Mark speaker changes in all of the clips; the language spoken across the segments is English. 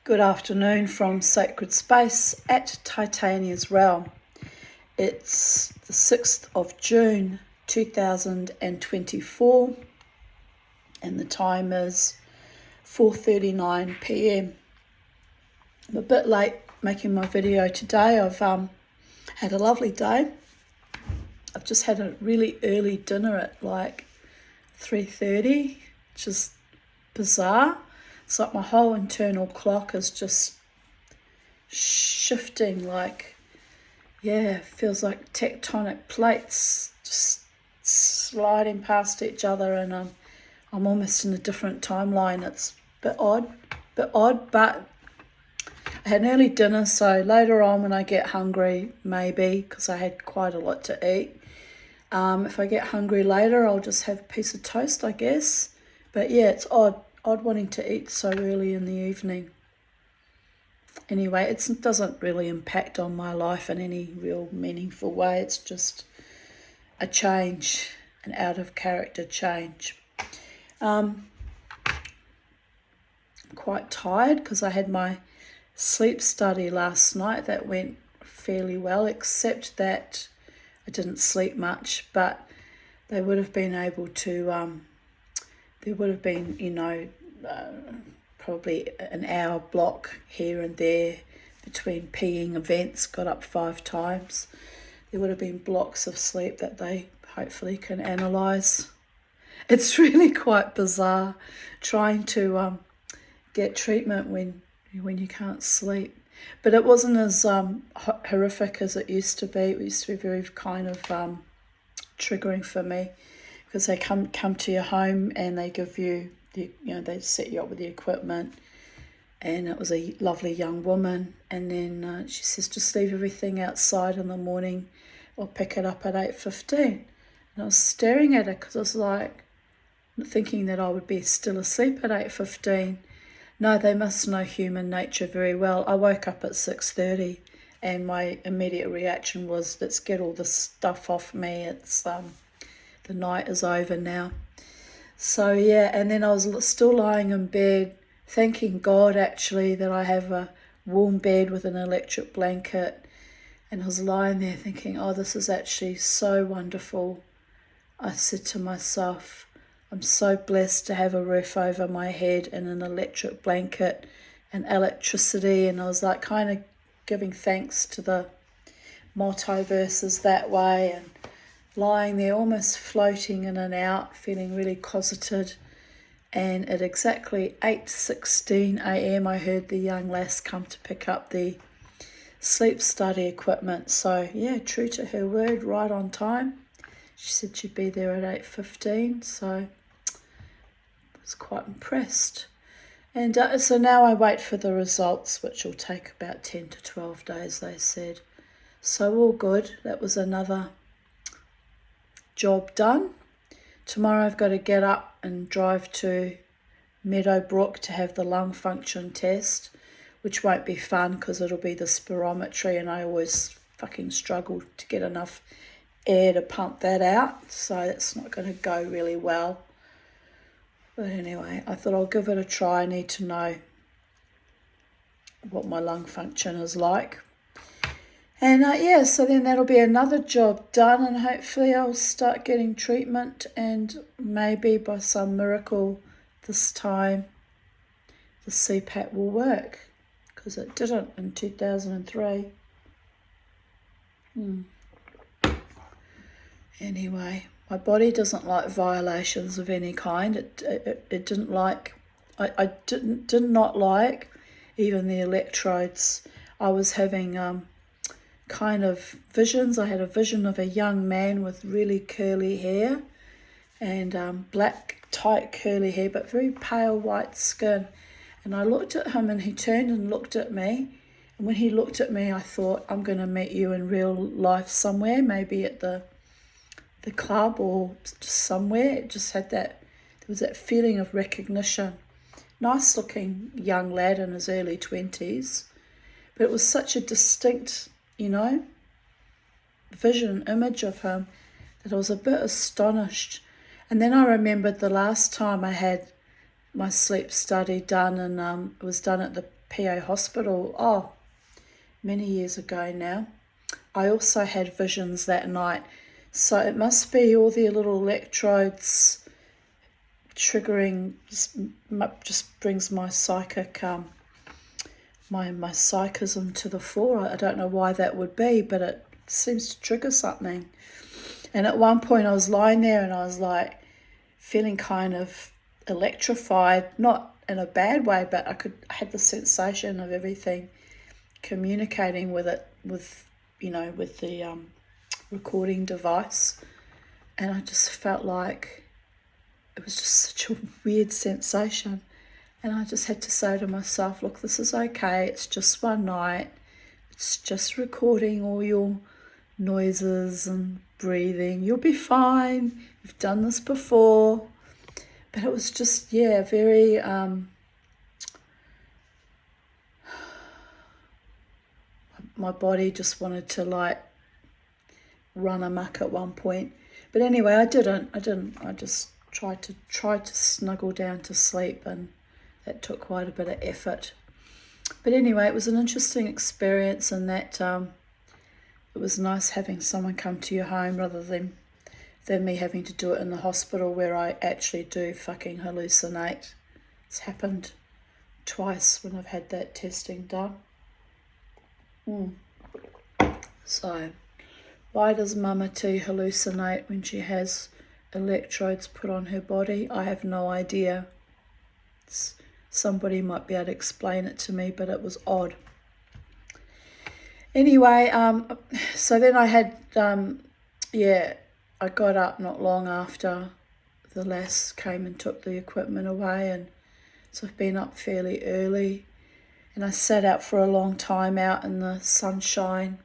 Speaker 1: Good afternoon from Sacred Space at Titania's Realm. It's the 6th of June 2024 and the time is 4:39 p.m. I'm a bit late making my video today. I've had a lovely day. I've just had a really early dinner at like 3:30, which is bizarre. It's like my whole internal clock is just shifting, like, yeah, feels like tectonic plates just sliding past each other, and I'm almost in a different timeline. It's a bit odd, but I had an early dinner, so later on when I get hungry, maybe, because I had quite a lot to eat, if I get hungry later, I'll just have a piece of toast, I guess. But yeah, it's odd wanting to eat so early in the evening. Anyway, it doesn't really impact on my life in any real meaningful way. It's just a change, an out of character change. I'm quite tired because I had my sleep study last night. That went fairly well, except that I didn't sleep much, but they would have been able to, there would have been, probably an hour block here and there between peeing events, got up 5 times. There would have been blocks of sleep that they hopefully can analyse. It's really quite bizarre trying to get treatment when you can't sleep. But it wasn't as horrific as it used to be. It used to be very kind of triggering for me, because they come to your home and they give you they set you up with the equipment, and it was a lovely young woman, and then she says, just leave everything outside in the morning, or pick it up at 8:15. And I was staring at her because I was like, thinking that I would be still asleep at 8:15. No, they must know human nature very well. I woke up at 6:30 and my immediate reaction was, let's get all this stuff off me. It's the night is over now. So yeah, and then I was still lying in bed, thanking God actually that I have a warm bed with an electric blanket, and I was lying there thinking, oh, this is actually so wonderful. I said to myself, I'm so blessed to have a roof over my head and an electric blanket and electricity, and I was like kind of giving thanks to the multiverses that way, and lying there almost floating in and out, feeling really cosseted. And at exactly 8:16 a.m. I heard the young lass come to pick up the sleep study equipment. So yeah, true to her word, right on time. She said she'd be there at 8:15, so I was quite impressed. And so now I wait for the results, which will take about 10 to 12 days, they said. So all good. That was another job done. Tomorrow I've got to get up and drive to Meadowbrook to have the lung function test, which won't be fun because it'll be the spirometry, and I always fucking struggle to get enough air to pump that out, so it's not going to go really well. But anyway, I thought I'll give it a try. I need to know what my lung function is like. And yeah, so then that'll be another job done, and hopefully I'll start getting treatment, and maybe by some miracle this time the CPAP will work, because it didn't in 2003. Anyway, my body doesn't like violations of any kind. It didn't like, I did not like even the electrodes. I was having kind of visions. I had a vision of a young man with really curly hair and black tight curly hair, but very pale white skin. And I looked at him and he turned and looked at me. And when he looked at me, I thought, I'm going to meet you in real life somewhere, maybe at the club or just somewhere. It just had that, there was that feeling of recognition. Nice looking young lad in his early 20s, but it was such a distinct, vision, image of him, that I was a bit astonished. And then I remembered the last time I had my sleep study done, and it was done at the PA hospital, many years ago now, I also had visions that night. So it must be all the little electrodes triggering, just brings my psychic, my psychism to the fore. I don't know why that would be, but it seems to trigger something. And at one point I was lying there and I was like feeling kind of electrified, not in a bad way, but I had the sensation of everything communicating with it, with the recording device. And I just felt like it was just such a weird sensation. And I just had to say to myself, look, this is okay. It's just one night. It's just recording all your noises and breathing. You'll be fine. You've done this before. But it was just, very, my body just wanted to like run amok at one point. But anyway, I didn't. I just tried to snuggle down to sleep, and that took quite a bit of effort. But anyway, it was an interesting experience, and that it was nice having someone come to your home rather than me having to do it in the hospital, where I actually do fucking hallucinate. It's happened twice when I've had that testing done. So, why does Mama T hallucinate when she has electrodes put on her body? I have no idea. Somebody might be able to explain it to me, but it was odd. Anyway, so then I had, I got up not long after the lass came and took the equipment away, and so I've been up fairly early, and I sat out for a long time out in the sunshine,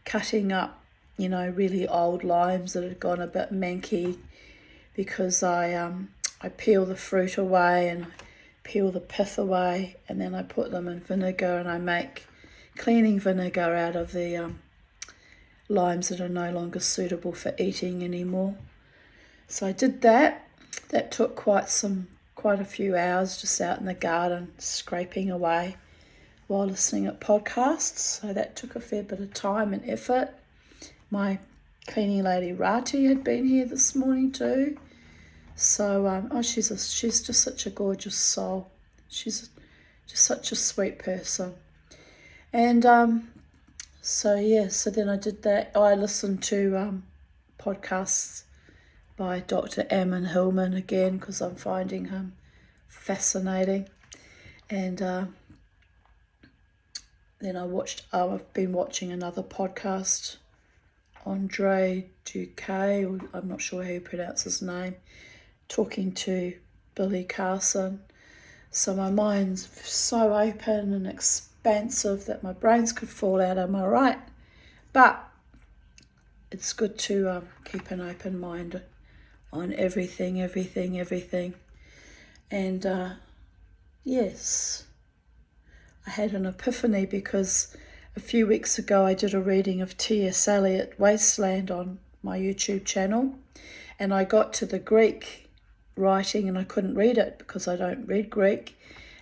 Speaker 1: cutting up, really old limes that had gone a bit manky, because I peel the fruit away and peel the pith away, and then I put them in vinegar, and I make cleaning vinegar out of the limes that are no longer suitable for eating anymore. So I did that. That took quite a few hours just out in the garden scraping away while listening at podcasts. So that took a fair bit of time and effort. My cleaning lady Rati had been here this morning too. So she's just such a gorgeous soul. She's just such a sweet person. And so then I did that. I listened to podcasts by Dr. Ammon Hillman again, because I'm finding him fascinating. And then I've been watching another podcast, Andre Duque, I'm not sure how you pronounce his name, talking to Billy Carson. So my mind's so open and expansive that my brains could fall out, am I right? But it's good to keep an open mind on everything. And yes, I had an epiphany because a few weeks ago I did a reading of T.S. Eliot Wasteland on my YouTube channel, and I got to the Greek writing and I couldn't read it because I don't read Greek,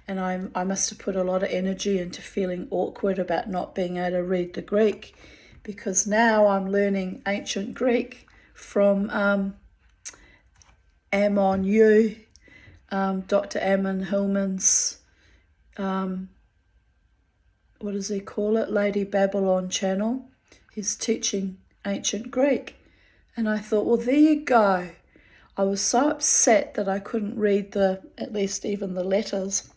Speaker 1: and I must have put a lot of energy into feeling awkward about not being able to read the Greek, because now I'm learning ancient Greek from Dr. Ammon Hillman's, what does he call it, Lady Babylon channel. He's teaching ancient Greek. And I thought, well, there you go. I was so upset that I couldn't read at least even the letters,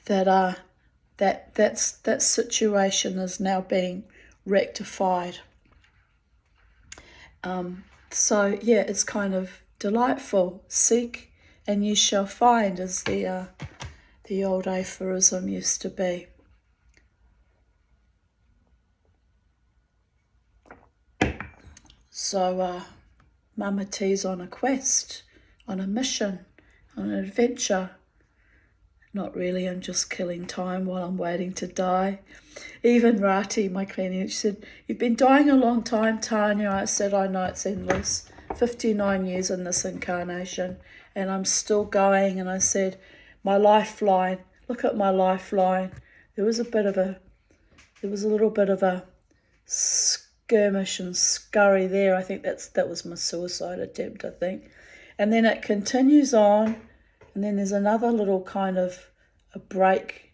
Speaker 1: that that situation is now being rectified. So yeah, it's kind of delightful. Seek and you shall find, as the old aphorism used to be. So Mama T's on a quest, on a mission, on an adventure. Not really, I'm just killing time while I'm waiting to die. Even Rati, my cleaning, she said, "You've been dying a long time, Tanya." I said, "I know, it's endless. 59 years in this incarnation, and I'm still going." And I said, "My lifeline Look at my lifeline. There was a little bit of a skirmish and scurry there. I think that was my suicide attempt, I think. And then it continues on, and then there's another little kind of a break,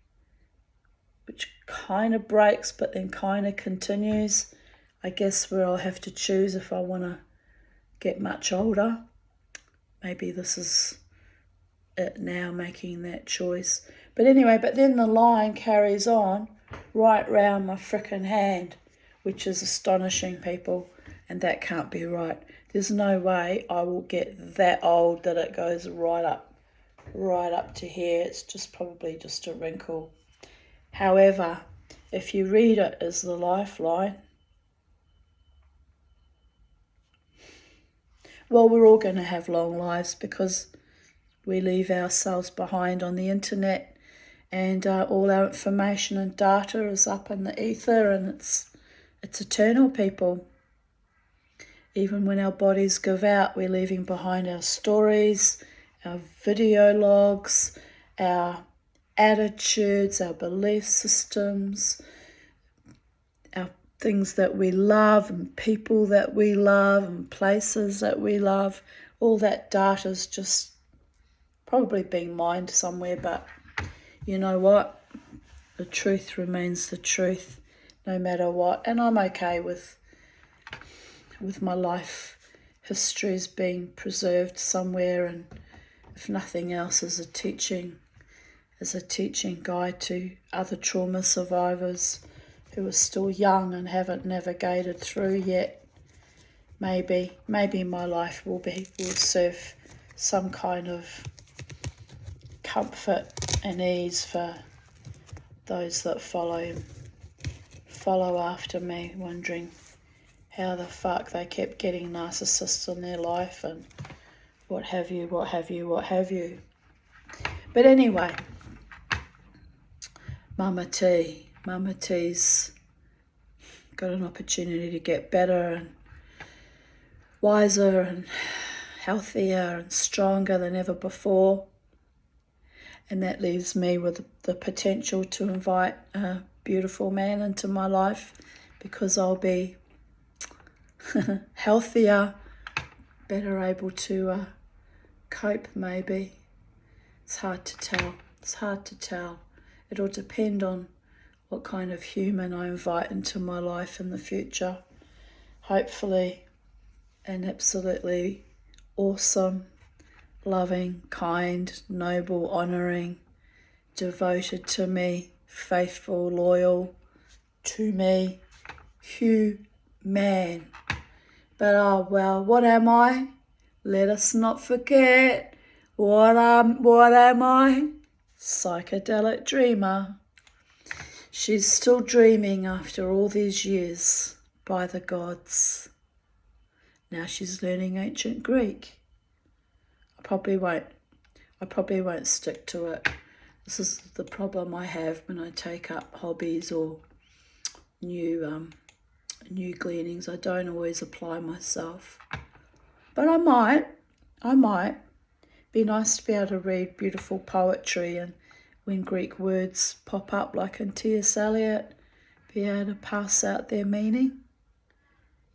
Speaker 1: which kind of breaks but then kind of continues. I guess where I'll have to choose if I want to get much older. Maybe this is it now, making that choice. But anyway, but then the line carries on right round my frickin' hand, which is astonishing, people, and that can't be right. There's no way I will get that old that it goes right up to here. It's just probably just a wrinkle. However, if you read it as the lifeline, well, we're all going to have long lives because we leave ourselves behind on the internet, and all our information and data is up in the ether, and it's eternal, people. Even when our bodies give out, we're leaving behind our stories, our video logs, our attitudes, our belief systems, our things that we love and people that we love and places that we love. All that data's just probably being mined somewhere, but you know what? The truth remains the truth no matter what. And I'm okay with my life histories being preserved somewhere, and if nothing else as a teaching guide to other trauma survivors who are still young and haven't navigated through yet. Maybe my life will serve some kind of comfort and ease for those that follow after me, wondering how the fuck they kept getting narcissists in their life and what have you. But anyway, Mama T's got an opportunity to get better and wiser and healthier and stronger than ever before. And that leaves me with the potential to invite a beautiful man into my life, because I'll be healthier, better able to cope, maybe. It's hard to tell. It'll depend on what kind of human I invite into my life in the future. Hopefully an absolutely awesome, loving, kind, noble, honouring, devoted to me, faithful, loyal to me, man. But oh well, what am I? Let us not forget. What am I? Psychedelic dreamer. She's still dreaming after all these years, by the gods. Now she's learning ancient Greek. I probably won't stick to it. This is the problem I have when I take up hobbies or new gleanings. I don't always apply myself, but I might. Be nice to be able to read beautiful poetry, and when Greek words pop up like in T.S. Eliot, be able to pass out their meaning.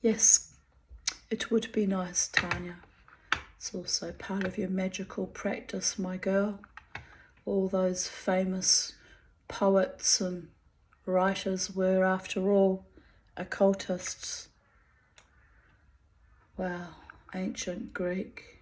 Speaker 1: Yes, it would be nice, Tanya. It's also part of your magical practice, my girl. All those famous poets and writers were, after all, occultists. Wow, ancient Greek.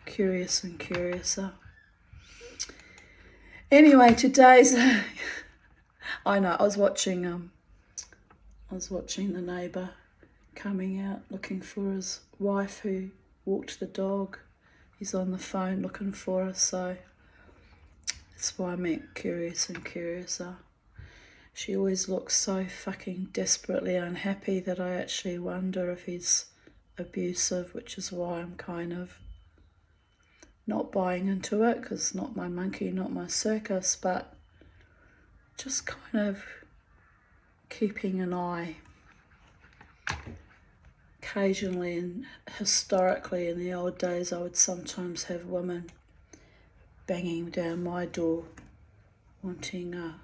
Speaker 1: Curious and curiouser. Anyway, today's I know, I was watching the neighbour coming out looking for his wife who walked the dog. He's on the phone looking for her, so that's why I meant curious and curiouser. She always looks so fucking desperately unhappy that I actually wonder if he's abusive, which is why I'm kind of not buying into it, because not my monkey, not my circus, but just kind of keeping an eye. Occasionally and historically in the old days, I would sometimes have women banging down my door wanting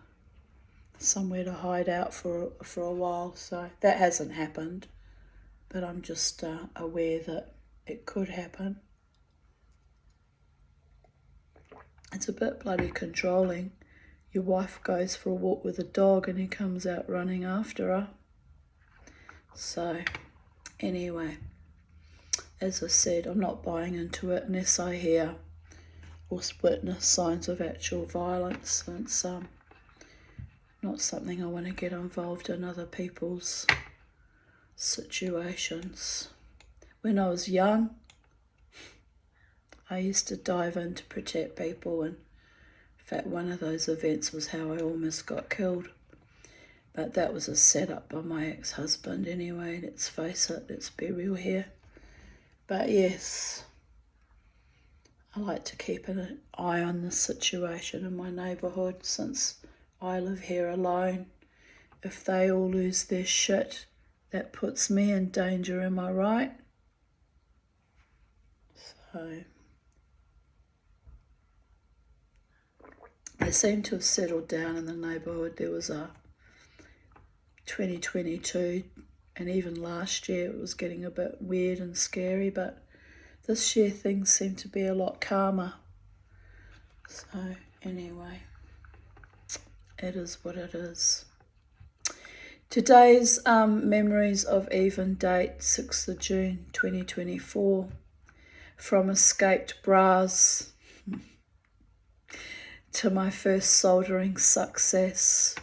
Speaker 1: somewhere to hide out for a while. So that hasn't happened, but I'm just aware that it could happen. It's a bit bloody controlling. Your wife goes for a walk with a dog and he comes out running after her. So anyway, as I said, I'm not buying into it unless I hear or witness signs of actual violence. It's not something I want to get involved in other people's situations. When I was young, I used to dive in to protect people, and in fact one of those events was how I almost got killed. But that was a setup by my ex-husband anyway, let's face it, let's be real here. But yes, I like to keep an eye on the situation in my neighbourhood since I live here alone. If they all lose their shit, that puts me in danger, am I right? So they seem to have settled down in the neighbourhood. There was a 2022 and even last year it was getting a bit weird and scary, but this year things seem to be a lot calmer. So anyway, it is what it is. Today's memories of even date, 6th of June 2024, from escaped bras to my first soldering success.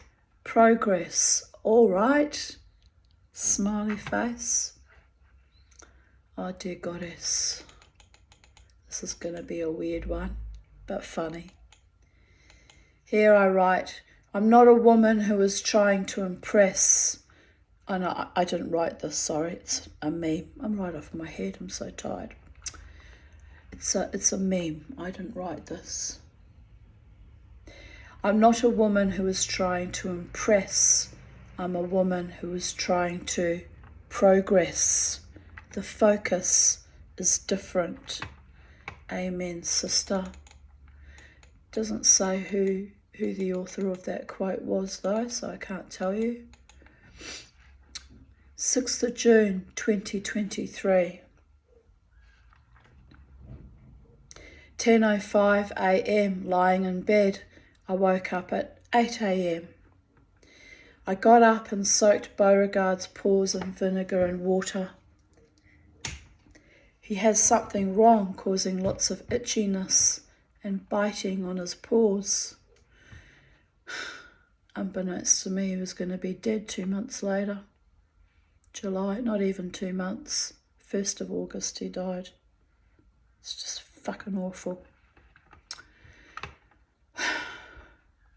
Speaker 1: Progress, all right, smiley face. Oh dear goddess, this is going to be a weird one, but funny. Here I write, I'm not a woman who is trying to impress. Oh no, I didn't write this, sorry, it's a meme. I'm right off my head, I'm so tired. It's a meme, I didn't write this. I'm not a woman who is trying to impress. I'm a woman who is trying to progress. The focus is different. Amen, sister. Doesn't say who the author of that quote was though, so I can't tell you. 6th of June 2023. 10:05 a.m. lying in bed. I woke up at 8 a.m. I got up and soaked Beauregard's paws in vinegar and water. He has something wrong, causing lots of itchiness and biting on his paws. Unbeknownst to me, he was going to be dead 2 months later. July, not even 2 months. 1st of August he died. It's just fucking awful.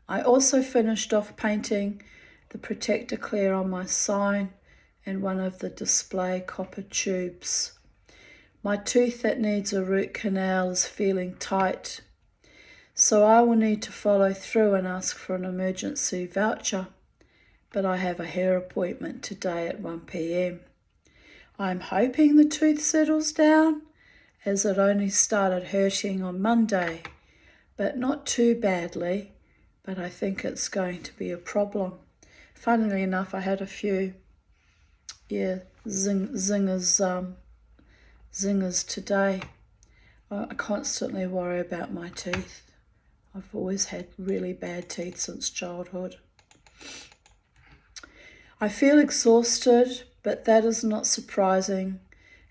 Speaker 1: I also finished off painting the protector clear on my sign and one of the display copper tubes. My tooth that needs a root canal is feeling tight, so I will need to follow through and ask for an emergency voucher, but I have a hair appointment today at 1 p.m. I'm hoping the tooth settles down, as it only started hurting on Monday, but not too badly, but I think it's going to be a problem. Funnily enough, I had a few zingers today. I constantly worry about my teeth. I've always had really bad teeth since childhood. I feel exhausted, but that is not surprising,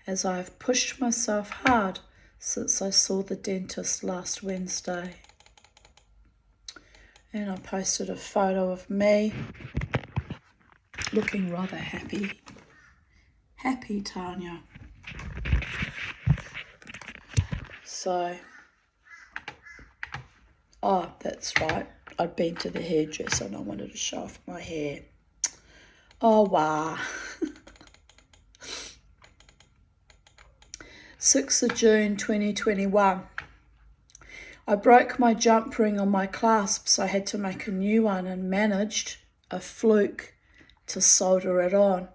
Speaker 1: as I have pushed myself hard since I saw the dentist last Wednesday. And I posted a photo of me looking rather happy. Happy, Tanya. So, oh, that's right. I'd been to the hairdresser and I wanted to show off my hair. Oh, wow. 6th of June 2021. I broke my jump ring on my clasp, so I had to make a new one and managed, a fluke, to solder it on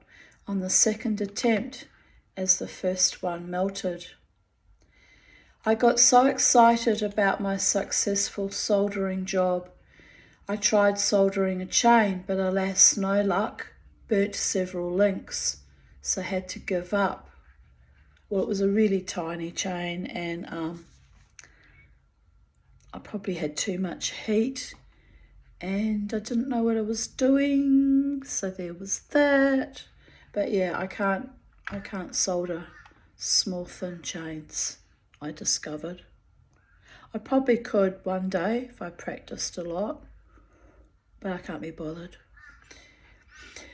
Speaker 1: the second attempt as the first one melted. I got so excited about my successful soldering job. I tried soldering a chain, but alas, no luck, burnt several links, so had to give up. Well, it was a really tiny chain, and I probably had too much heat and I didn't know what I was doing, so there was that. But yeah, I can't solder small thin chains, I discovered. I probably could one day if I practiced a lot, but I can't be bothered.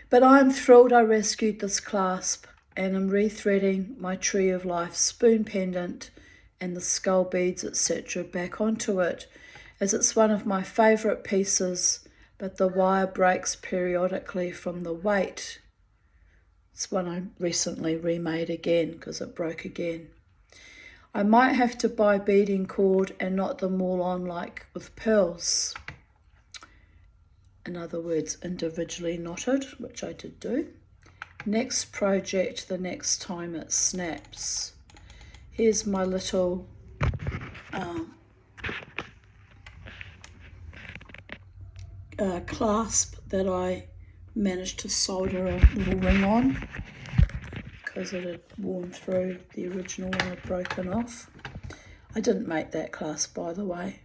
Speaker 1: But I'm thrilled I rescued this clasp and am rethreading my Tree of Life spoon pendant and the skull beads, etc. back onto it, as it's one of my favourite pieces, but the wire breaks periodically from the weight. It's one I recently remade again because it broke again. I might have to buy beading cord and knot them all on like with pearls. In other words, individually knotted, which I did do. Next project, the next time it snaps. Here's my little clasp that I managed to solder a little ring on because it had worn through. The original one had broken off. I didn't make that clasp, by the way.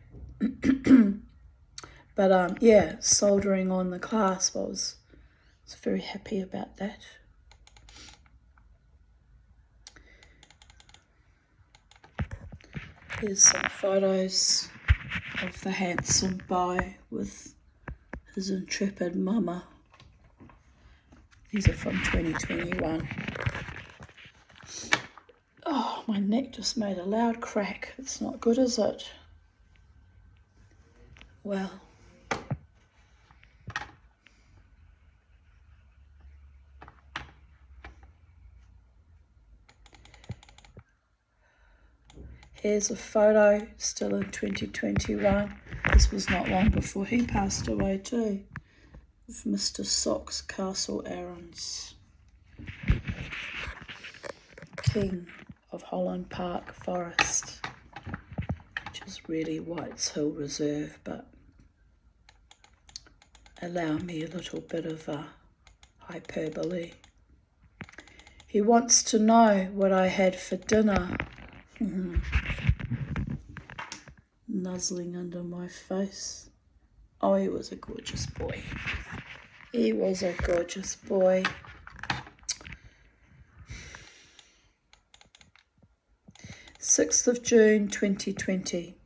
Speaker 1: But yeah, soldering on the clasp, I was very happy about that. Here's some photos of the handsome boy with his intrepid mama. These are from 2021. Oh, my neck just made a loud crack. It's not good, is it? Well, here's a photo, still in 2021. This was not long before he passed away too, of Mr. Socks Castle Aarons, King of Holland Park Forest, which is really Whites Hill Reserve, but allow me a little bit of hyperbole. He wants to know what I had for dinner. Nuzzling under my face. Oh, he was a gorgeous boy. He was a gorgeous boy. Sixth of June 2020.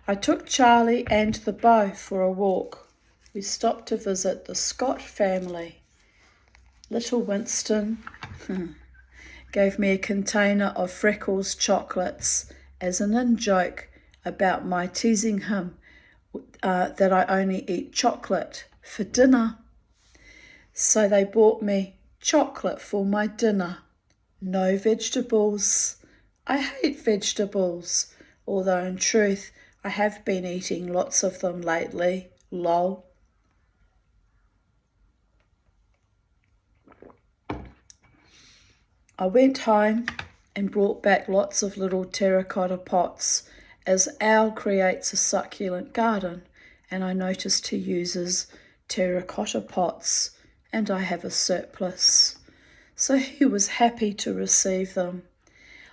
Speaker 1: I took Charlie and the beau for a walk. We stopped to visit the Scott family. Little Winston gave me a container of Freckles chocolates as an in-joke about my teasing him that I only eat chocolate for dinner. So they bought me chocolate for my dinner. No vegetables. I hate vegetables, although in truth I have been eating lots of them lately. Lol. I went home and brought back lots of little terracotta pots, as Al creates a succulent garden, and I noticed he uses terracotta pots, and I have a surplus. So he was happy to receive them.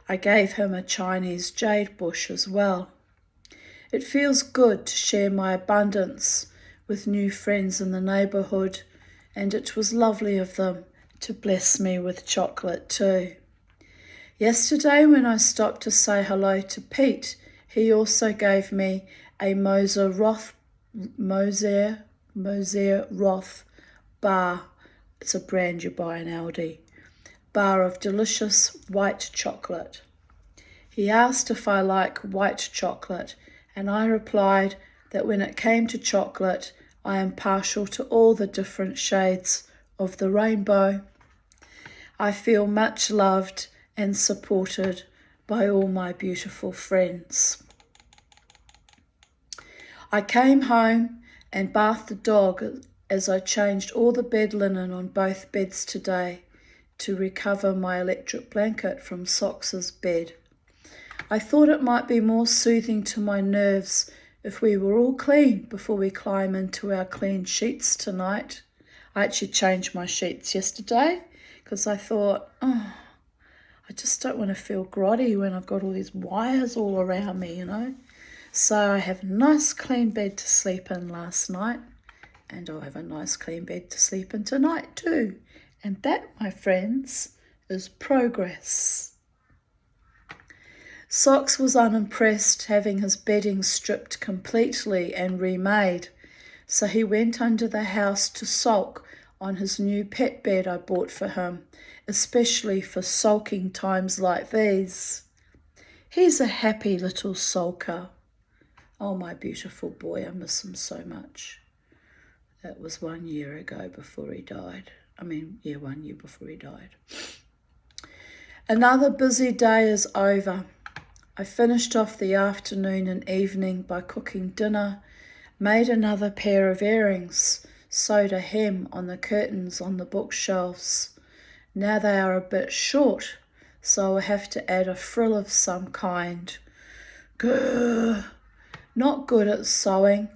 Speaker 1: I gave him a Chinese jade bush as well. It feels good to share my abundance with new friends in the neighbourhood, and it was lovely of them to bless me with chocolate too. Yesterday when I stopped to say hello to Pete, he also gave me a Moser Roth bar. It's a brand you buy in Aldi. Bar of delicious white chocolate. He asked if I like white chocolate, and I replied that when it came to chocolate, I am partial to all the different shades of the rainbow. I feel much loved and supported by all my beautiful friends. I came home and bathed the dog as I changed all the bed linen on both beds today to recover my electric blanket from Socks's bed. I thought it might be more soothing to my nerves if we were all clean before we climb into our clean sheets tonight. I actually changed my sheets yesterday because I thought, I just don't want to feel grotty when I've got all these wires all around me, you know. So I have a nice clean bed to sleep in last night, and I'll have a nice clean bed to sleep in tonight too. And that, my friends, is progress. Socks was unimpressed having his bedding stripped completely and remade, so he went under the house to sulk on his new pet bed I bought for him, especially for sulking times like these. He's a happy little sulker. Oh, my beautiful boy, I miss him so much. That was 1 year ago before he died. 1 year before he died. Another busy day is over. I finished off the afternoon and evening by cooking dinner, made another pair of earrings, sewed a hem on the curtains on the bookshelves. Now they are a bit short, so I'll have to add a frill of some kind. Grr. Not good at sewing,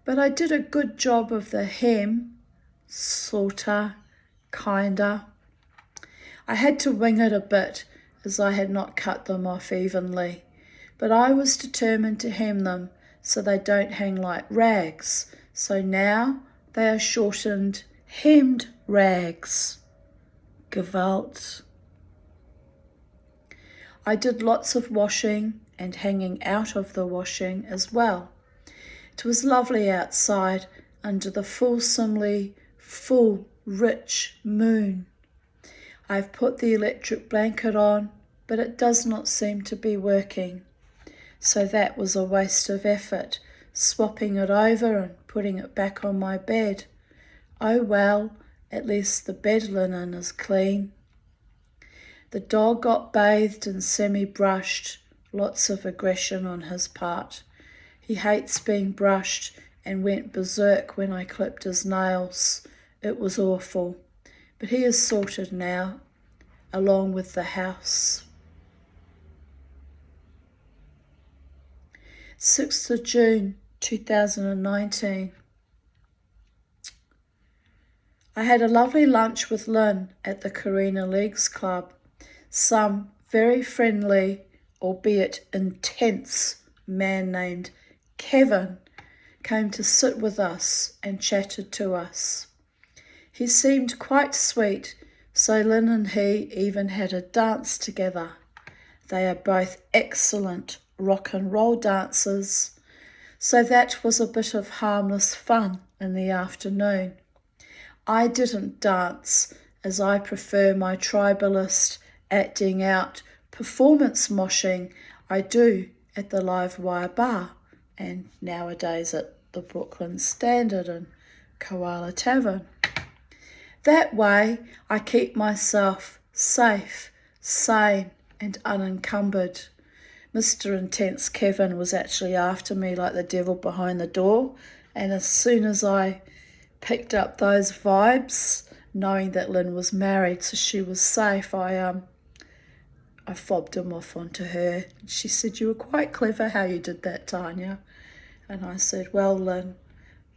Speaker 1: but I did a good job of the hem, sorta, kinda. I had to wing it a bit as I had not cut them off evenly, but I was determined to hem them so they don't hang like rags, so now they are shortened, hemmed rags. Gewalt. I did lots of washing and hanging out of the washing as well. It was lovely outside under the fulsomely full, rich moon. I've put the electric blanket on, but it does not seem to be working. So that was a waste of effort, swapping it over and putting it back on my bed. Oh well, at least the bed linen is clean. The dog got bathed and semi-brushed, lots of aggression on his part. He hates being brushed and went berserk when I clipped his nails. It was awful, but he is sorted now, along with the house. 6th of June 2019. I had a lovely lunch with Lynn at the Karina Leagues Club. Some very friendly, albeit intense, man named Kevin came to sit with us and chatted to us. He seemed quite sweet, so Lynn and he even had a dance together. They are both excellent rock and roll dancers, so that was a bit of harmless fun in the afternoon. I didn't dance, as I prefer my tribalist acting out performance moshing I do at the Live Wire Bar and nowadays at the Brooklyn Standard and Koala Tavern. That way I keep myself safe, sane and unencumbered. Mr. Intense Kevin was actually after me like the devil behind the door, and as soon as I picked up those vibes, knowing that Lynn was married so she was safe, I fobbed him off onto her. She said, "You were quite clever how you did that, Tanya." And I said, "Well, Lynn,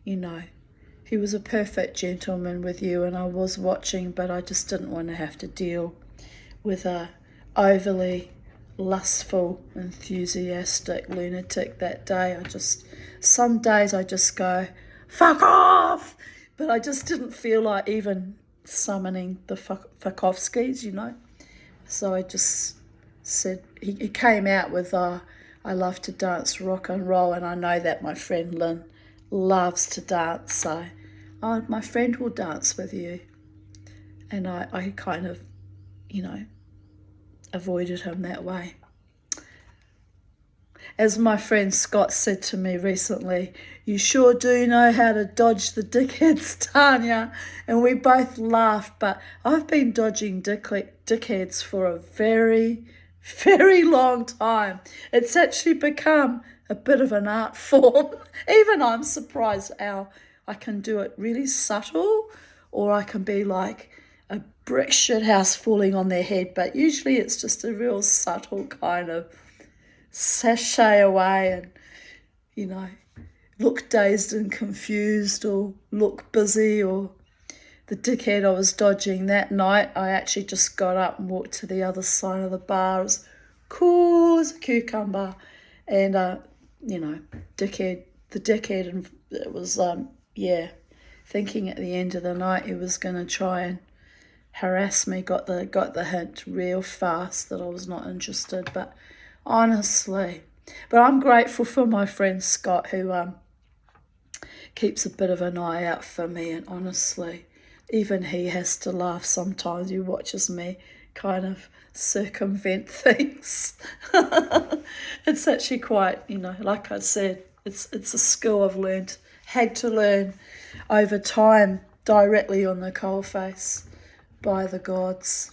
Speaker 1: you know, he was a perfect gentleman with you and I was watching, but I just didn't want to have to deal with a overly lustful, enthusiastic lunatic that day. Some days I just go, fuck off!" But I just didn't feel like even summoning the Fuckovskis, you know. So I just said, he came out with, I love to dance rock and roll, and I know that my friend Lynn loves to dance, so my friend will dance with you. And I kind of, avoided him that way. As my friend Scott said to me recently, "You sure do know how to dodge the dickheads, Tanya." And we both laughed, but I've been dodging dickheads for a very, very long time. It's actually become a bit of an art form. Even I'm surprised how I can do it really subtle, or I can be like a brick shit house falling on their head. But usually it's just a real subtle kind of sashay away and, look dazed and confused or look busy. Or the dickhead I was dodging that night, I actually just got up and walked to the other side of the bar as cool as a cucumber. And, the dickhead, and it was, thinking at the end of the night he was going to try and harass me, got the hint real fast that I was not interested. But honestly, I'm grateful for my friend Scott, who keeps a bit of an eye out for me, and honestly, even he has to laugh sometimes. He watches me kind of circumvent things. It's actually quite, like I said, it's a skill I've had to learn over time, directly on the coalface by the gods.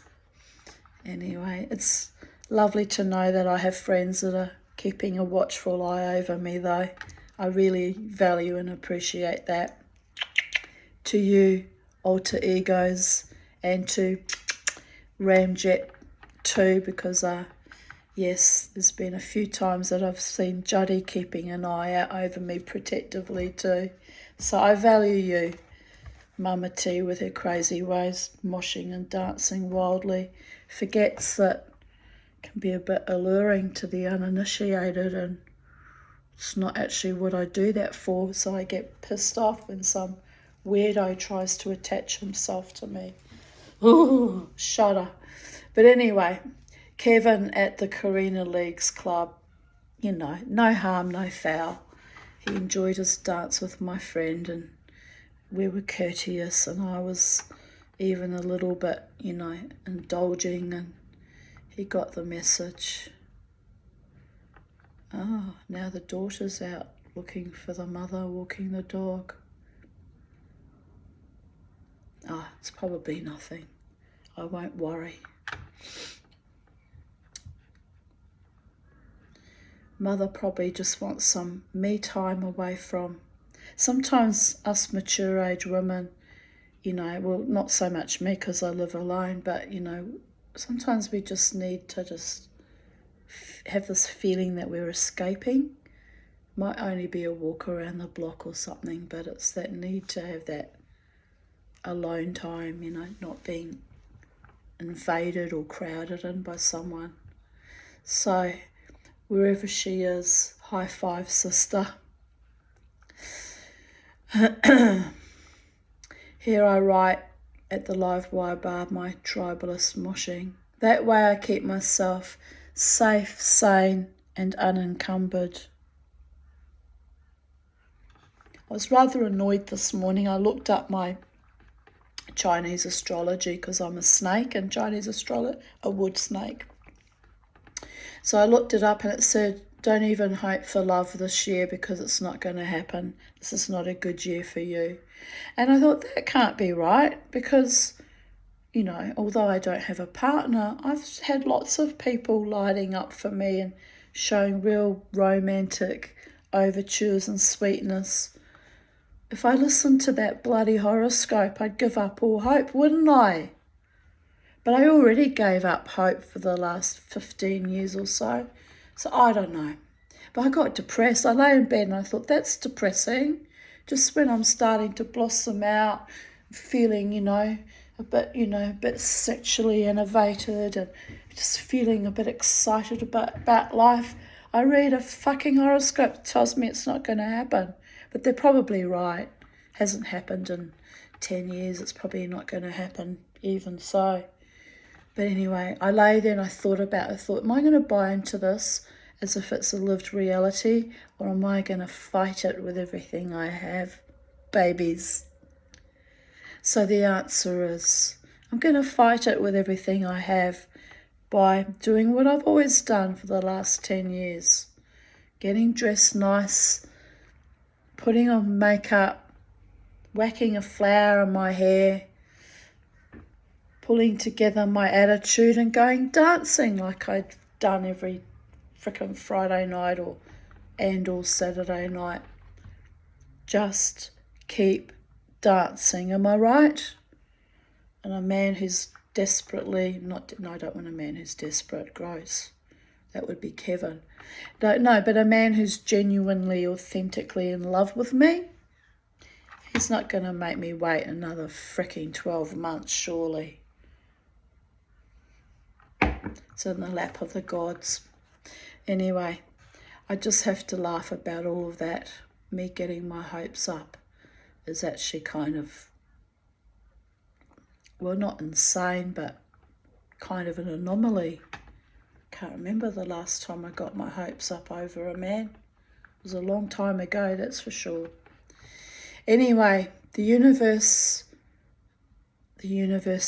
Speaker 1: Anyway, it's lovely to know that I have friends that are keeping a watchful eye over me, though. I really value and appreciate that. To you, alter egos, and to Ramjet too, because yes, there's been a few times that I've seen Juddy keeping an eye out over me protectively too. So I value you, Mama T, with her crazy ways, moshing and dancing wildly. Forgets that can be a bit alluring to the uninitiated, and it's not actually what I do that for. So I get pissed off when some weirdo tries to attach himself to me. Ooh, shudder. But anyway, Kevin at the Karina Leagues Club, no harm, no foul. He enjoyed his dance with my friend, and we were courteous, and I was even a little bit, indulging, and he got the message. Oh, now the daughter's out looking for the mother, walking the dog. It's probably nothing. I won't worry. Mother probably just wants some me time away from. Sometimes us mature age women, well, not so much me because I live alone, but, sometimes we just need to just have this feeling that we're escaping. Might only be a walk around the block or something, but it's that need to have that alone time, not being invaded or crowded in by someone. So wherever she is, high five, sister. Here I write at the live wire bar my tribalist moshing. That way I keep myself safe, sane and unencumbered. I was rather annoyed this morning. I looked up my Chinese astrology because I'm a snake, and Chinese astrology, a wood snake. So I looked it up and it said, don't even hope for love this year because it's not going to happen. This is not a good year for you. And I thought that can't be right because, although I don't have a partner, I've had lots of people lighting up for me and showing real romantic overtures and sweetness. If I listened to that bloody horoscope, I'd give up all hope, wouldn't I? But I already gave up hope for the last 15 years or so. So I don't know. But I got depressed. I lay in bed and I thought, that's depressing. Just when I'm starting to blossom out, feeling, a bit sexually innovated and just feeling a bit excited about life, I read a fucking horoscope that tells me it's not going to happen. But they're probably right. Hasn't happened in 10 years. It's probably not going to happen even so. But anyway, I lay there and I thought, am I going to buy into this as if it's a lived reality, or am I going to fight it with everything I have? Babies. So the answer is, I'm going to fight it with everything I have by doing what I've always done for the last 10 years. Getting dressed nice, putting on makeup, whacking a flower in my hair, pulling together my attitude and going dancing like I done every frickin' Friday night or Saturday night. Just keep dancing, am I right? And a man who's desperately, no, I don't want a man who's desperate, gross. That would be Kevin. No, but a man who's genuinely, authentically in love with me, he's not going to make me wait another fricking 12 months, surely. It's in the lap of the gods. Anyway, I just have to laugh about all of that. Me getting my hopes up is actually kind of, well, not insane, but kind of an anomaly. Can't remember the last time I got my hopes up over a man. It was a long time ago, that's for sure. Anyway, the universe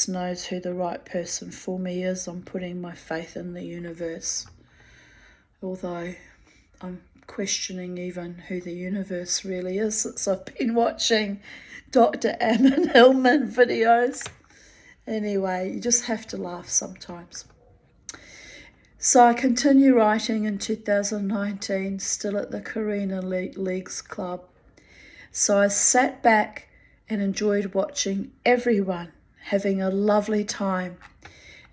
Speaker 1: knows who the right person for me is. I'm putting my faith in the universe. Although I'm questioning even who the universe really is since I've been watching Dr. Ammon Hillman videos. Anyway, you just have to laugh sometimes. So I continue writing in 2019, still at the Carina Leagues Club. So I sat back and enjoyed watching everyone having a lovely time.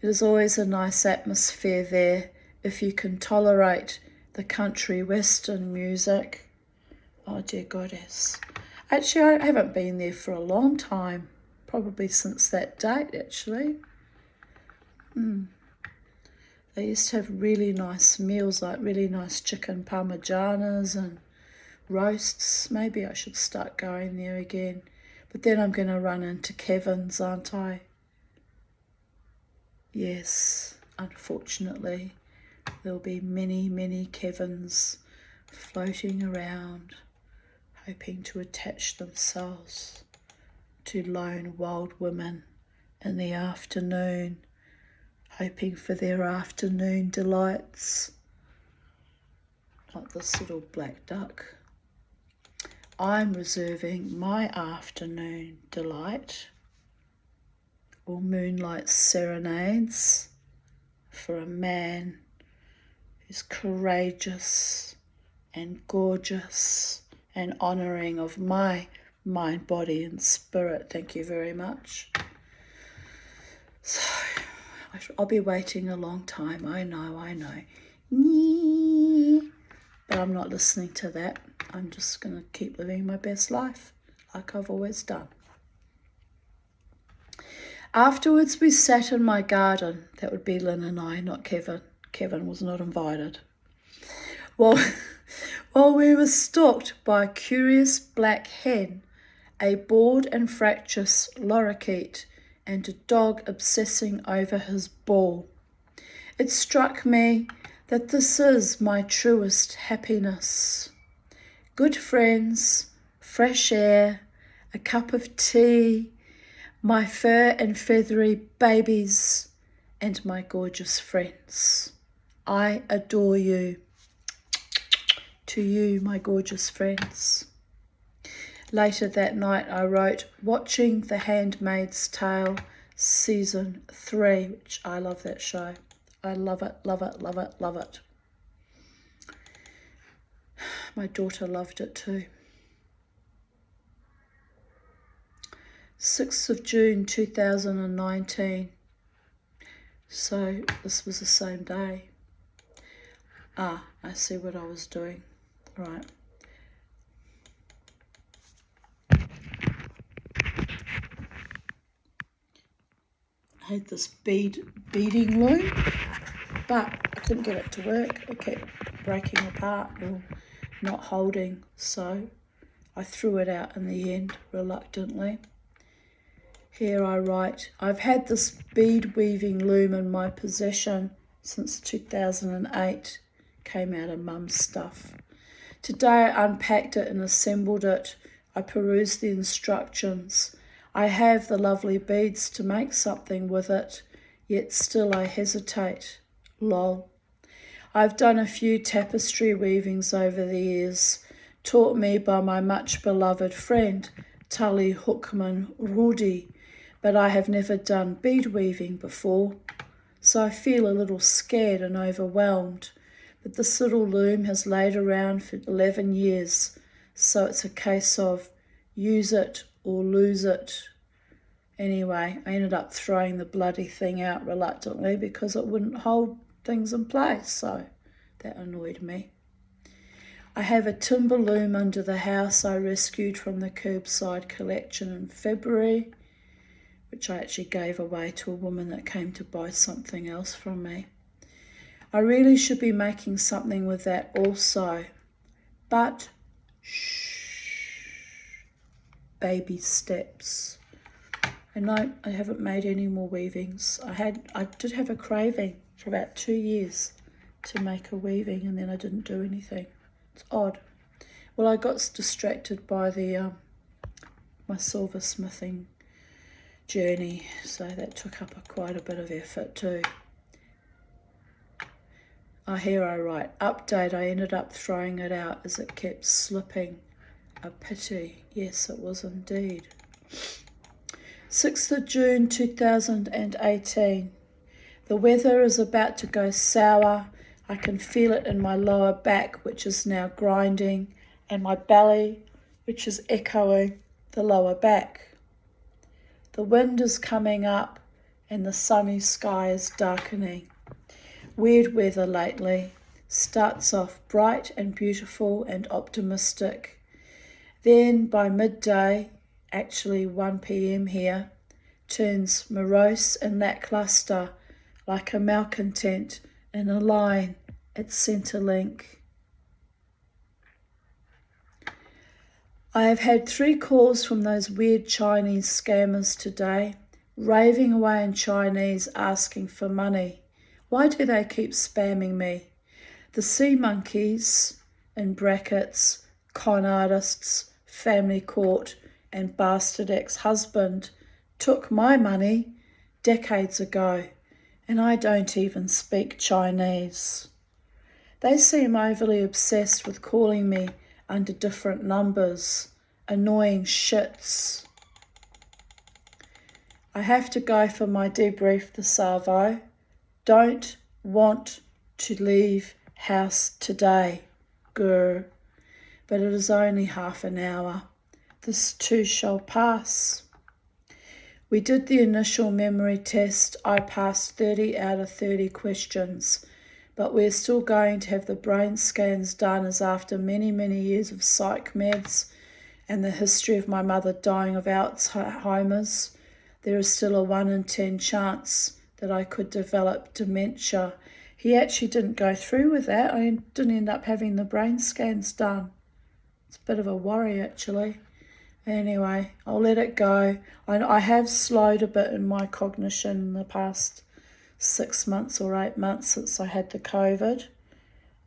Speaker 1: It is always a nice atmosphere there if you can tolerate the country western music. Oh dear goddess. Actually, I haven't been there for a long time, probably since that date actually. They used to have really nice meals, like really nice chicken parmigianas and roasts. Maybe I should start going there again. But then I'm going to run into Kevin's, aren't I? Yes, unfortunately. There'll be many, many Kevins floating around, hoping to attach themselves to lone wild women in the afternoon, hoping for their afternoon delights. Like this little black duck. I'm reserving my afternoon delight or moonlight serenades for a man who's courageous and gorgeous and honouring of my mind, body and spirit. Thank you very much. So I'll be waiting a long time. I know. But I'm not listening to that. I'm just going to keep living my best life like I've always done. Afterwards, we sat in my garden. That would be Lynn and I, not Kevin. Kevin was not invited. While we were stalked by a curious black hen, a bored and fractious lorikeet, and a dog obsessing over his ball. It struck me that this is my truest happiness. Good friends, fresh air, a cup of tea, my fur and feathery babies, and my gorgeous friends. I adore you. To you, my gorgeous friends. Later that night I wrote, watching The Handmaid's Tale Season 3, which I love that show. I love it, love it, love it, love it. My daughter loved it too. 6th of June 2019. So this was the same day. I see what I was doing. Right. I had this beading loom, but I couldn't get it to work. It kept breaking apart or not holding, so I threw it out in the end reluctantly. Here I write, I've had this bead weaving loom in my possession since 2008. Came out of Mum's stuff. Today I unpacked it and assembled it. I perused the instructions. I have the lovely beads to make something with it, yet still I hesitate. Lol. I've done a few tapestry weavings over the years, taught me by my much beloved friend, Tully Hookman Rudi, but I have never done bead weaving before. so I feel a little scared and overwhelmed. But this little loom has laid around for 11 years, so it's a case of use it or lose it. Anyway, I ended up throwing the bloody thing out reluctantly because it wouldn't hold things in place, so that annoyed me. I have a timber loom under the house I rescued from the curbside collection in February, which I actually gave away to a woman that came to buy something else from me. I really should be making something with that also, but baby steps. And no, I haven't made any more weavings. I did have a craving for about 2 years to make a weaving, and then I didn't do anything. It's odd. Well, I got distracted by the my silversmithing journey, so that took up quite a bit of effort too. Here I write, update, I ended up throwing it out as it kept slipping. A pity. Yes, it was indeed. 6th of June 2018. The weather is about to go sour. I can feel it in my lower back, which is now grinding, and my belly, which is echoing the lower back. The wind is coming up and the sunny sky is darkening. Weird weather lately. Starts off bright and beautiful and optimistic. Then by midday, actually 1 p.m. here, turns morose and lackluster like a malcontent in a line at Centrelink. I have had 3 calls from those weird Chinese scammers today, raving away in Chinese asking for money. Why do they keep spamming me? The sea monkeys, in brackets, con artists, family court, and bastard ex-husband, took my money decades ago, and I don't even speak Chinese. They seem overly obsessed with calling me under different numbers, annoying shits. I have to go for my debrief this Arvo. Don't want to leave house today, grr. But it is only half an hour. This too shall pass. We did the initial memory test. I passed 30 out of 30 questions, but we're still going to have the brain scans done, as after many, many years of psych meds and the history of my mother dying of Alzheimer's, there is still a 1 in 10 chance that I could develop dementia. He actually didn't go through with that. I didn't end up having the brain scans done. It's a bit of a worry, actually. Anyway, I'll let it go. I have slowed a bit in my cognition in the past 6 months or 8 months since I had the COVID.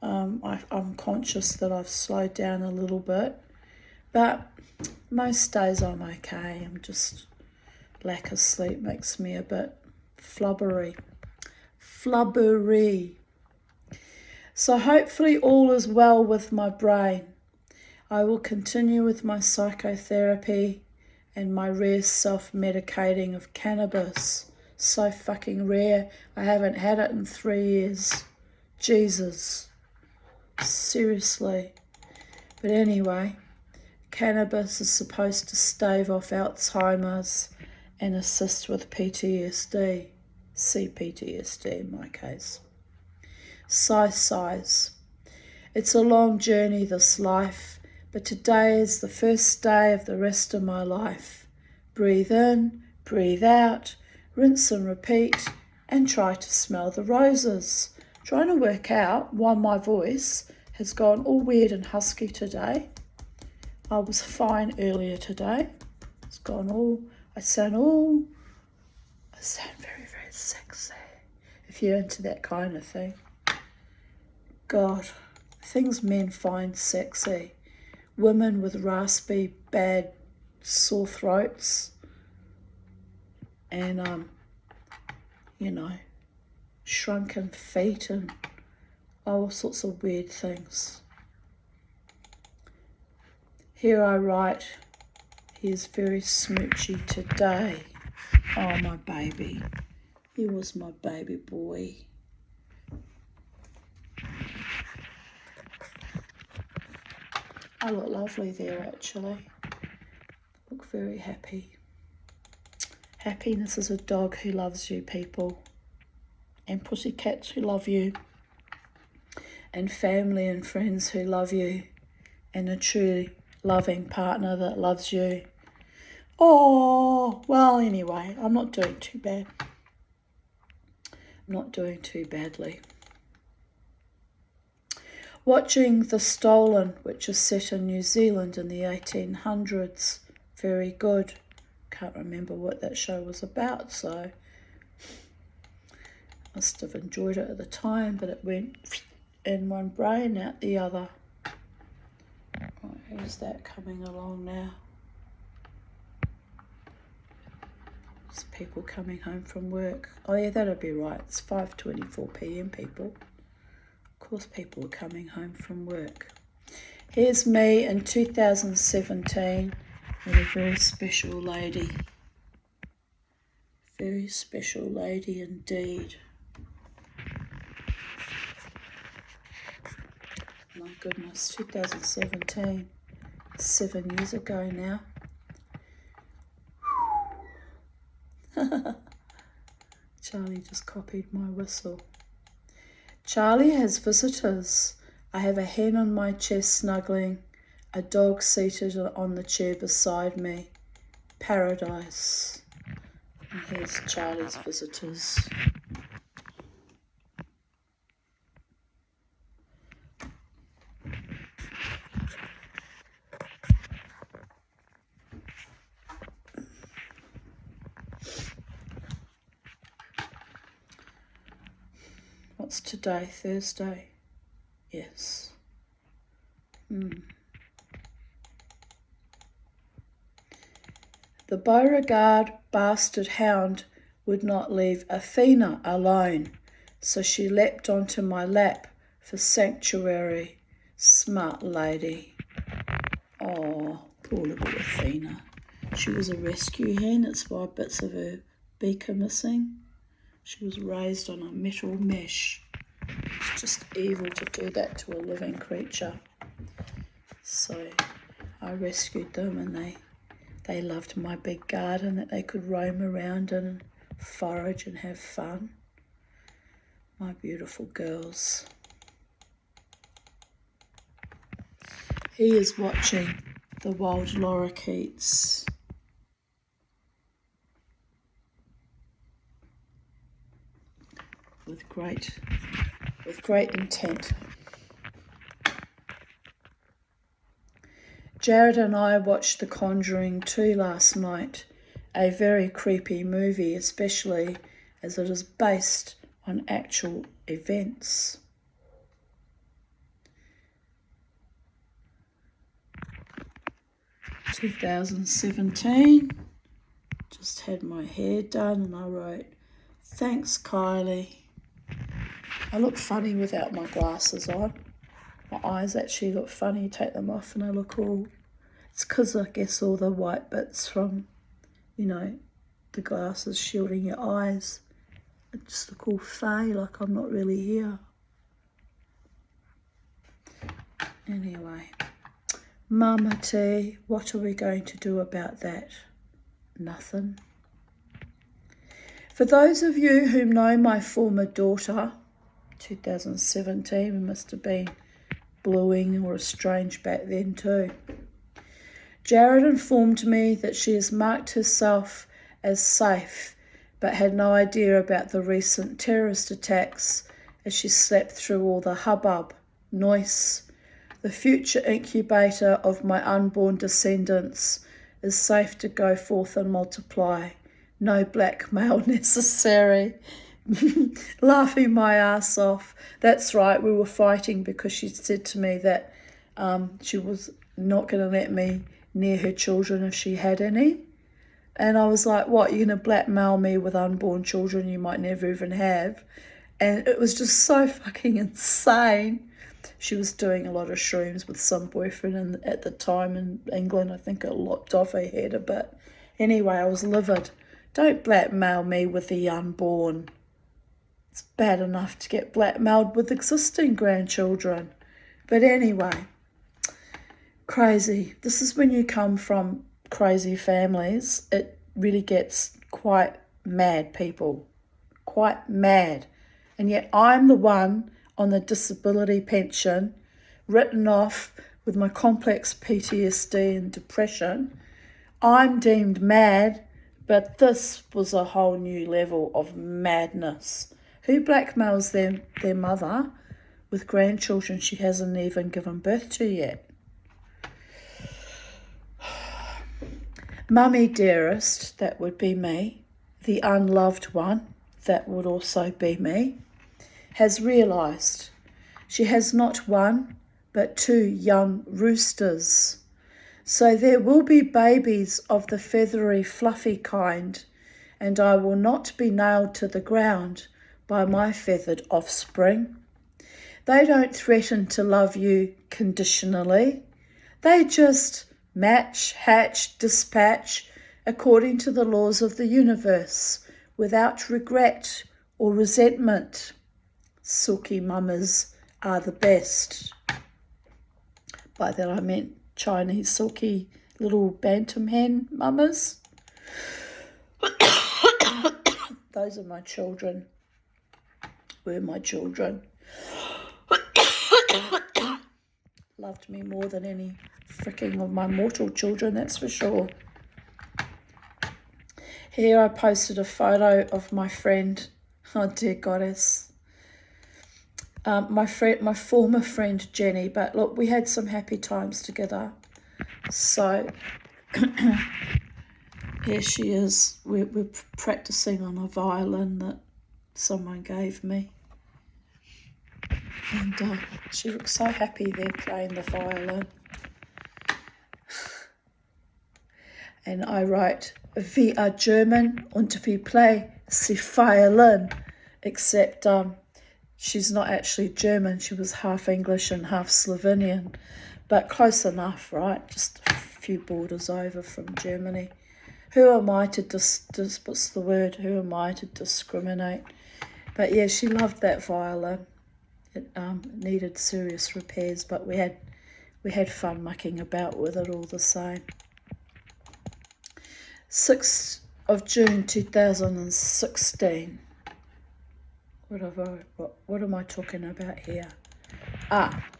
Speaker 1: I'm conscious that I've slowed down a little bit, but most days I'm okay. I'm just, lack of sleep makes me a bit flubbery. So hopefully all is well with my brain. I will continue with my psychotherapy and my rare self-medicating of cannabis. So fucking rare. I haven't had it in 3 years. Jesus. Seriously. But anyway, cannabis is supposed to stave off Alzheimer's and assist with PTSD. CPTSD in my case. Sighs. It's a long journey, this life, but today is the first day of the rest of my life. Breathe in, breathe out, rinse and repeat, and try to smell the roses. Trying to work out why my voice has gone all weird and husky today. I was fine earlier today. It's gone all, I sound very, very sexy, if you're into that kind of thing. God, things men find sexy. Women with raspy, bad, sore throats, and, shrunken feet and all sorts of weird things. Here I write, he is very smoochy today. Oh, my baby. He was my baby boy. I look lovely there, actually. Look very happy. Happiness is a dog who loves you, people. And pussycats who love you. And family and friends who love you. And a true loving partner that loves you. Oh, well, anyway, I'm not doing too bad. I'm not doing too badly. Watching The Stolen, which is set in New Zealand in the 1800s. Very good. Can't remember what that show was about, so must have enjoyed it at the time, but it went in one brain, out the other. Right, who's that coming along now? There's people coming home from work. Oh yeah, that'll be right. It's 5:24 p.m. people. Of course people are coming home from work. Here's me in 2017 with a very special lady. Very special lady indeed. My goodness, 2017. 7 years ago now. Charlie just copied my whistle. Charlie has visitors. I have a hen on my chest snuggling, a dog seated on the chair beside me. Paradise. And here's Charlie's visitors. What's today? Thursday? Yes. The Beauregard bastard hound would not leave Athena alone, so she leapt onto my lap for sanctuary. Smart lady. Oh, poor little Athena. She was a rescue hen. That's why bits of her beak are missing. She was raised on a metal mesh. It's just evil to do that to a living creature. So I rescued them, and they loved my big garden that they could roam around in and forage and have fun. My beautiful girls. He is watching the wild lorikeets. With great intent. Jared and I watched The Conjuring 2 last night, a very creepy movie, especially as it is based on actual events. – 2017, just had my hair done and I wrote, "Thanks, Kylie." I look funny without my glasses on. My eyes actually look funny, take them off and I look all... It's because I guess all the white bits from, the glasses shielding your eyes. I just look all fey, like I'm not really here. Anyway, Mama T, what are we going to do about that? Nothing. For those of you who know my former daughter, 2017, we must have been bluing or estranged back then too. Jared informed me that she has marked herself as safe, but had no idea about the recent terrorist attacks as she slept through all the hubbub, noise. The future incubator of my unborn descendants is safe to go forth and multiply. No blackmail necessary. Laughing my ass off. That's right, we were fighting because she said to me that she was not going to let me near her children if she had any. And I was like, what, you're going to blackmail me with unborn children you might never even have? And it was just so fucking insane. She was doing a lot of shrooms with some boyfriend at the time in England. I think it locked off her head a bit. Anyway, I was livid Don't blackmail me with the unborn. It's bad enough to get blackmailed with existing grandchildren. But anyway, crazy. This is when you come from crazy families. It really gets quite mad, people. Quite mad. And yet I'm the one on the disability pension, written off with my complex PTSD and depression. I'm deemed mad, but this was a whole new level of madness. Who blackmails their mother with grandchildren she hasn't even given birth to yet? Mummy dearest, that would be me. The unloved one, that would also be me, has realised she has not one but two young roosters. So there will be babies of the feathery, fluffy kind, and I will not be nailed to the ground by my feathered offspring. They don't threaten to love you conditionally. They just match, hatch, dispatch according to the laws of the universe, without regret or resentment. Silky mamas are the best. By that I meant Chinese silky little bantam hen mamas. Those are my children. Were my children. Loved me more than any fricking of my mortal children, that's for sure. Here I posted a photo of my friend, oh dear goddess, my former friend Jenny, but look, we had some happy times together. So here she is. We're practicing on a violin that someone gave me. And she looks so happy there playing the violin. And I write, "Wir are German und wir play the violin." Except she's not actually German. She was half English and half Slovenian. But close enough, right? Just a few borders over from Germany. Who am I to what's the word? Who am I to discriminate? But yeah, she loved that violin. It needed serious repairs, but we had fun mucking about with it all the same. 6th of June 2016. What am I talking about here?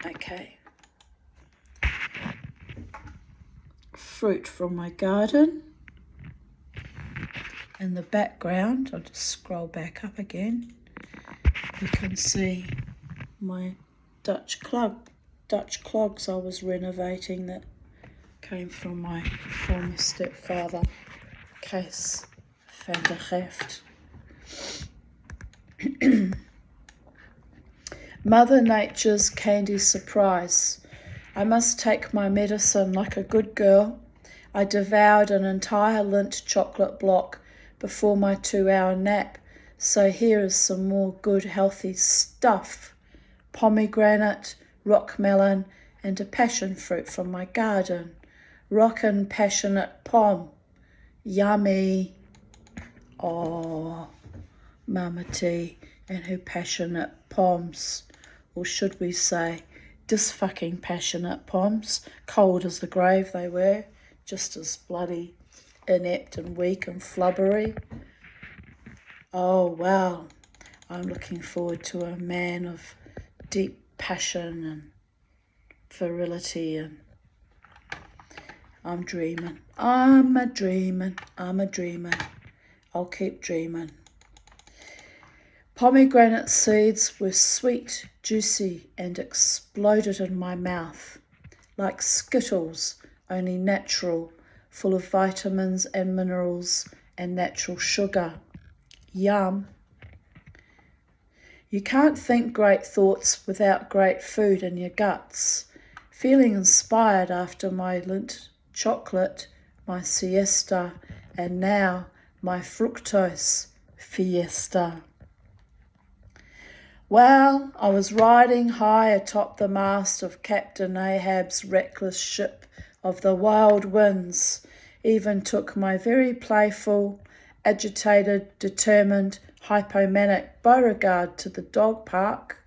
Speaker 1: Okay. Fruit from my garden. In the background, I'll just scroll back up again. You can see my Dutch clogs I was renovating that came from my former stepfather, Kees van der Graft. Mother Nature's candy surprise. I must take my medicine like a good girl. I devoured an entire Lindt chocolate block before my 2-hour nap, so here is some more good healthy stuff. Pomegranate, rock melon, and a passion fruit from my garden. Rockin' passionate pom. Yummy. Oh, Mama T and her passionate poms. Or should we say, disfucking passionate poms. Cold as the grave they were, just as bloody inept and weak and flubbery. Oh, wow. I'm looking forward to a man of deep passion and virility, and I'm dreaming. I'm a dreaming. I'll keep dreaming. Pomegranate seeds were sweet, juicy, and exploded in my mouth like Skittles, only natural, full of vitamins and minerals and natural sugar. Yum. You can't think great thoughts without great food in your guts. Feeling inspired after my Lindt chocolate, my siesta, and now my fructose fiesta. Well, I was riding high atop the mast of Captain Ahab's reckless ship of the wild winds, even took my very playful agitated, determined, hypomanic Beauregard to the dog park.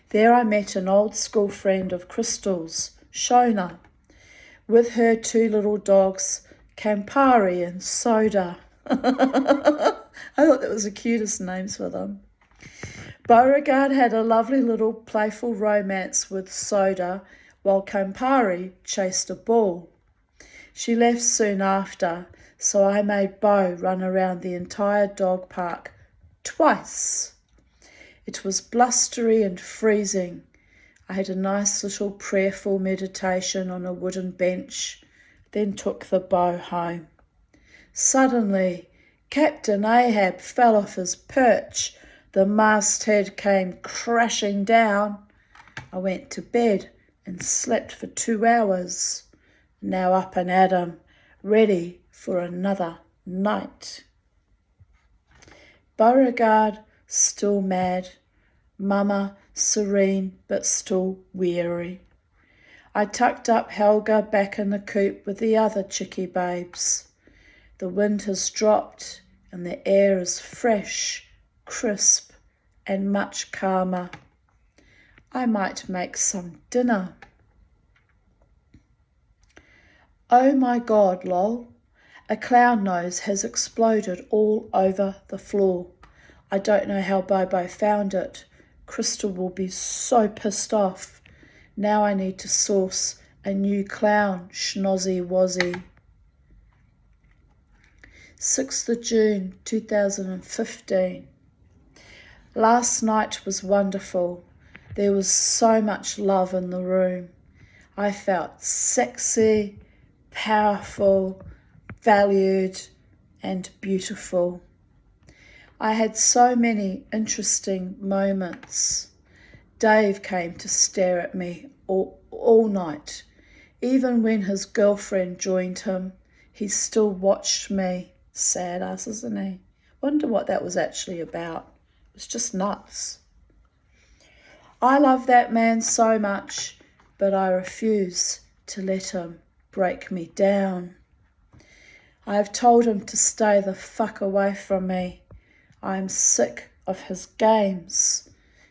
Speaker 1: There I met an old school friend of Crystal's, Shona, with her two little dogs, Campari and Soda. I thought that was the cutest names for them. Beauregard had a lovely little playful romance with Soda, while Campari chased a bull. She left soon after, so I made Beau run around the entire dog park twice. It was blustery and freezing. I had a nice little prayerful meditation on a wooden bench, then took the Beau home. Suddenly, Captain Ahab fell off his perch. The masthead came crashing down. I went to bed and slept for 2 hours. Now up and at 'em, ready for another night. Beauregard still mad, Mama serene but still weary. I tucked up Helga back in the coop with the other chickie babes. The wind has dropped and the air is fresh, crisp and much calmer. I might make some dinner. Oh my God, lol. A clown nose has exploded all over the floor. I don't know how Bobo found it. Crystal will be so pissed off. Now I need to source a new clown, Schnozzy Wozzy. 6th of June 2015. Last night was wonderful. There was so much love in the room. I felt sexy, powerful, valued, and beautiful. I had so many interesting moments. Dave came to stare at me all night. Even when his girlfriend joined him, he still watched me. Sad ass, isn't he? Wonder what that was actually about. It was just nuts. I love that man so much, but I refuse to let him break me down. I have told him to stay the fuck away from me. I am sick of his games.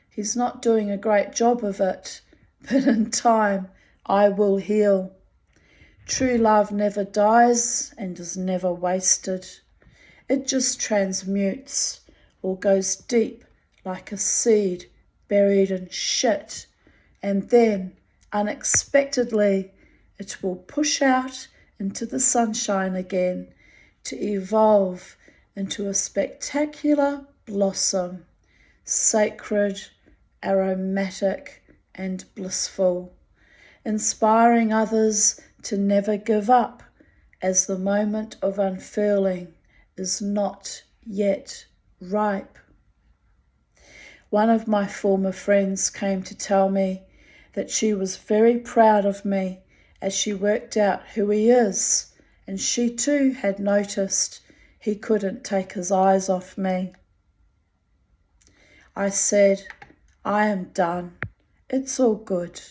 Speaker 1: He's not doing a great job of it, but in time I will heal. True love never dies and is never wasted. It just transmutes or goes deep like a seed buried in shit, and then, unexpectedly, it will push out into the sunshine again to evolve into a spectacular blossom, sacred, aromatic, and blissful, inspiring others to never give up as the moment of unfurling is not yet ripe. One of my former friends came to tell me that she was very proud of me as she worked out who he is, and she too had noticed he couldn't take his eyes off me. I said, I am done. It's all good.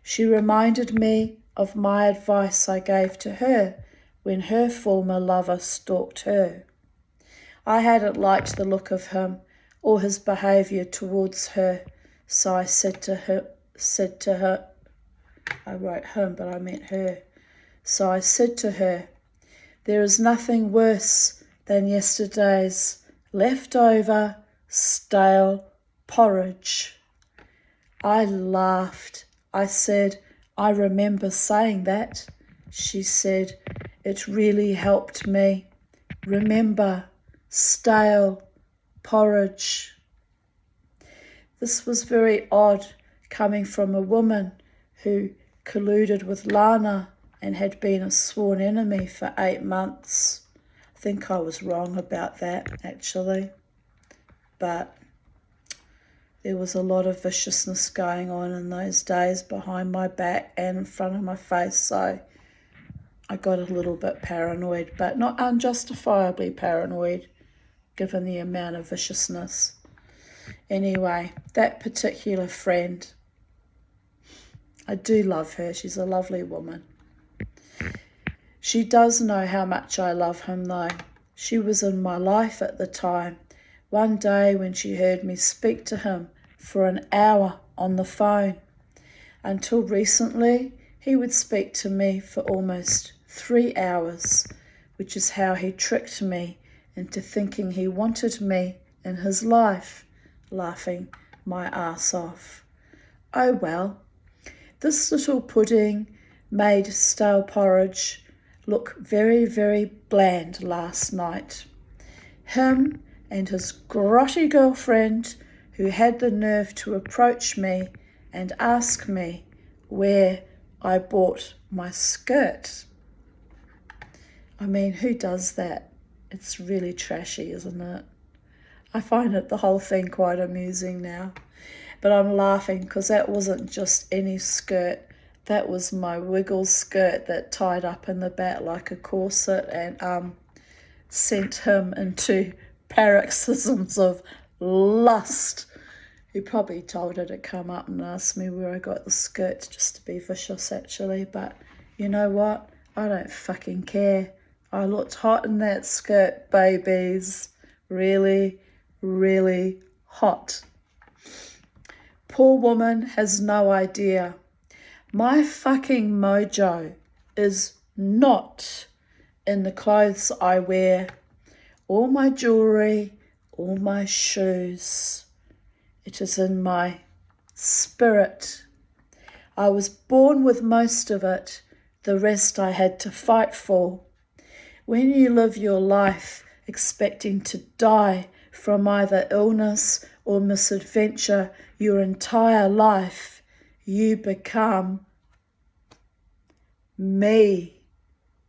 Speaker 1: She reminded me of my advice I gave to her when her former lover stalked her. I hadn't liked the look of him or his behaviour towards her, so I said to her, I wrote him, but I meant her. So I said to her, there is nothing worse than yesterday's leftover, stale porridge. I laughed. I said, I remember saying that. She said, it really helped me. Remember, stale porridge. This was very odd coming from a woman who colluded with Lana and had been a sworn enemy for 8 months. I think I was wrong about that, actually. But there was a lot of viciousness going on in those days behind my back and in front of my face, so I got a little bit paranoid, but not unjustifiably paranoid, given the amount of viciousness. Anyway, that particular friend, I do love her. She's a lovely woman. She does know how much I love him, though. She was in my life at the time. One day when she heard me speak to him for an hour on the phone. Until recently, he would speak to me for almost 3 hours, which is how he tricked me into thinking he wanted me in his life, laughing my ass off. Oh well, this little pudding made stale porridge look very, very bland last night. Him and his grotty girlfriend, who had the nerve to approach me and ask me where I bought my skirt. I mean, who does that? It's really trashy, isn't it? I find the whole thing quite amusing now. But I'm laughing because that wasn't just any skirt. That was my wiggle skirt that tied up in the back like a corset and sent him into paroxysms of lust. He probably told her to come up and ask me where I got the skirt, just to be vicious actually. But you know what? I don't fucking care. I looked hot in that skirt, babies. Really, really hot. Poor woman has no idea. My fucking mojo is not in the clothes I wear, all my jewelry, all my shoes. It is in my spirit. I was born with most of it, the rest I had to fight for. When you live your life expecting to die from either illness or misadventure your entire life, you become me,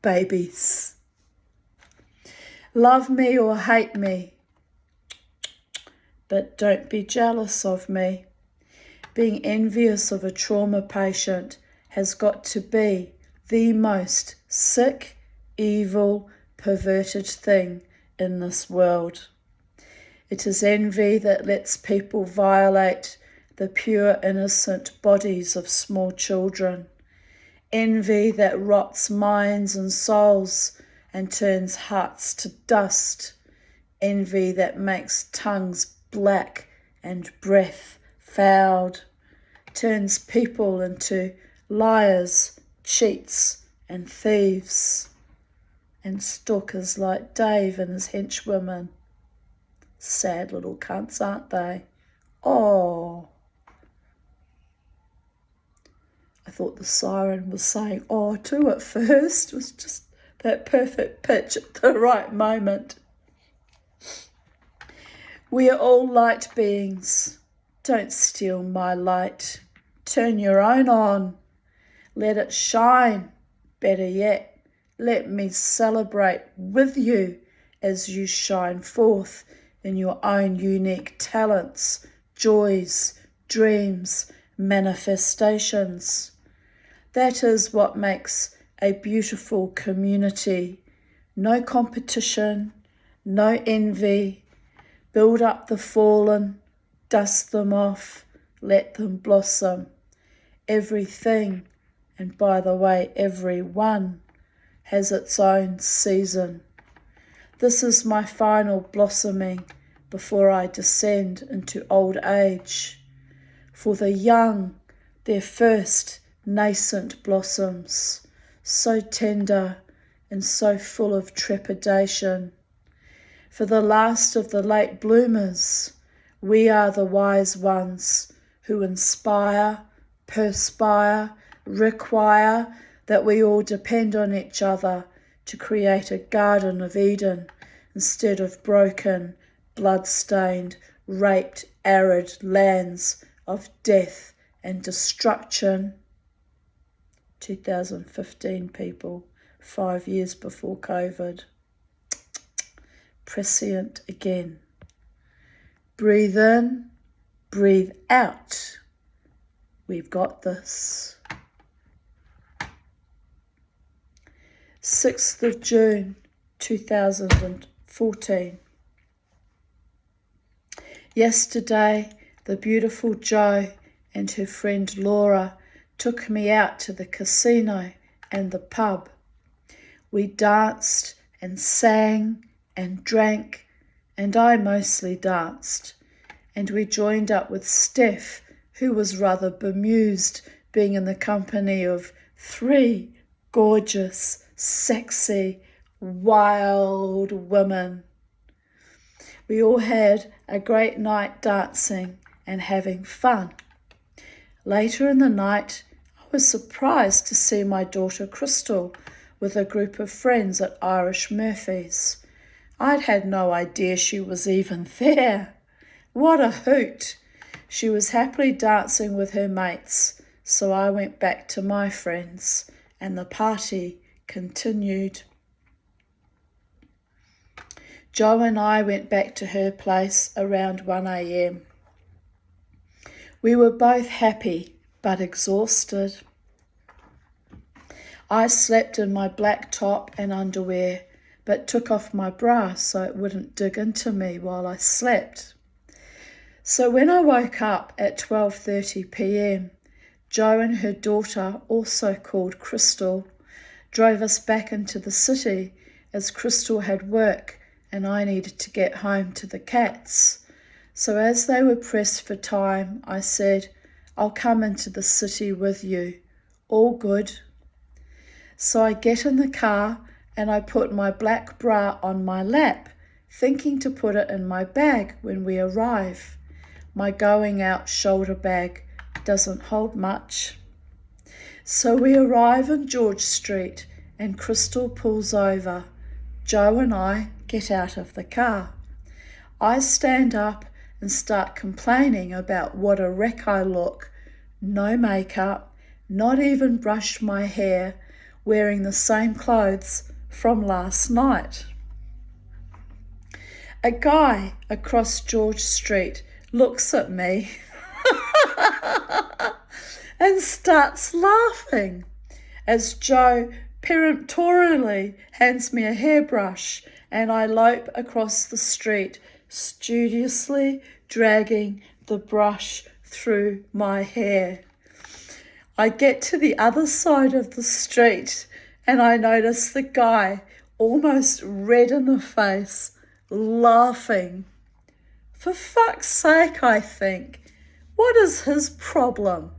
Speaker 1: babies. Love me or hate me, but don't be jealous of me. Being envious of a trauma patient has got to be the most sick, evil, perverted thing in this world. It is envy that lets people violate the pure, innocent bodies of small children. Envy that rots minds and souls and turns hearts to dust. Envy that makes tongues black and breath fouled, turns people into liars, cheats and thieves, and stalkers like Dave and his henchwomen. Sad little cunts, aren't they? Oh. I thought the siren was saying "oh" too at first. It was just that perfect pitch at the right moment. We are all light beings. Don't steal my light. Turn your own on. Let it shine. Better yet, let me celebrate with you as you shine forth in your own unique talents, joys, dreams, manifestations. That is what makes a beautiful community. No competition, no envy. Build up the fallen, dust them off, let them blossom. Everything, and by the way, everyone, has its own season. This is my final blossoming before I descend into old age. For the young, their first nascent blossoms, so tender and so full of trepidation. For the last of the late bloomers, we are the wise ones who inspire, perspire, require that we all depend on each other to create a Garden of Eden instead of broken, blood-stained, raped, arid lands of death and destruction. 2015, people, 5 years before COVID. Prescient again. Breathe in, breathe out. We've got this. 6th of June, 2014. Yesterday, the beautiful Jo and her friend Laura took me out to the casino and the pub. We danced and sang and drank, and I mostly danced. And we joined up with Steph, who was rather bemused being in the company of 3 gorgeous, sexy, wild women. We all had a great night dancing and having fun. Later in the night, I was surprised to see my daughter Crystal with a group of friends at Irish Murphy's. I'd had no idea she was even there. What a hoot! She was happily dancing with her mates, so I went back to my friends, and the party continued. Jo and I went back to her place around 1 a.m. We were both happy but exhausted. I slept in my black top and underwear, but took off my bra so it wouldn't dig into me while I slept. So when I woke up at 12:30 p.m, Jo and her daughter, also called Crystal, drove us back into the city as Crystal had work and I needed to get home to the cats. So as they were pressed for time, I said, I'll come into the city with you. All good. So I get in the car and I put my black bra on my lap, thinking to put it in my bag when we arrive. My going out shoulder bag doesn't hold much. So we arrive in George Street and Crystal pulls over. Jo and I get out of the car. I stand up and start complaining about what a wreck I look. No makeup, not even brushed my hair, wearing the same clothes from last night. A guy across George Street looks at me and starts laughing as Jo peremptorily hands me a hairbrush and I lope across the street, studiously dragging the brush through my hair. I get to the other side of the street and I notice the guy almost red in the face, laughing. For fuck's sake, I think. What is his problem?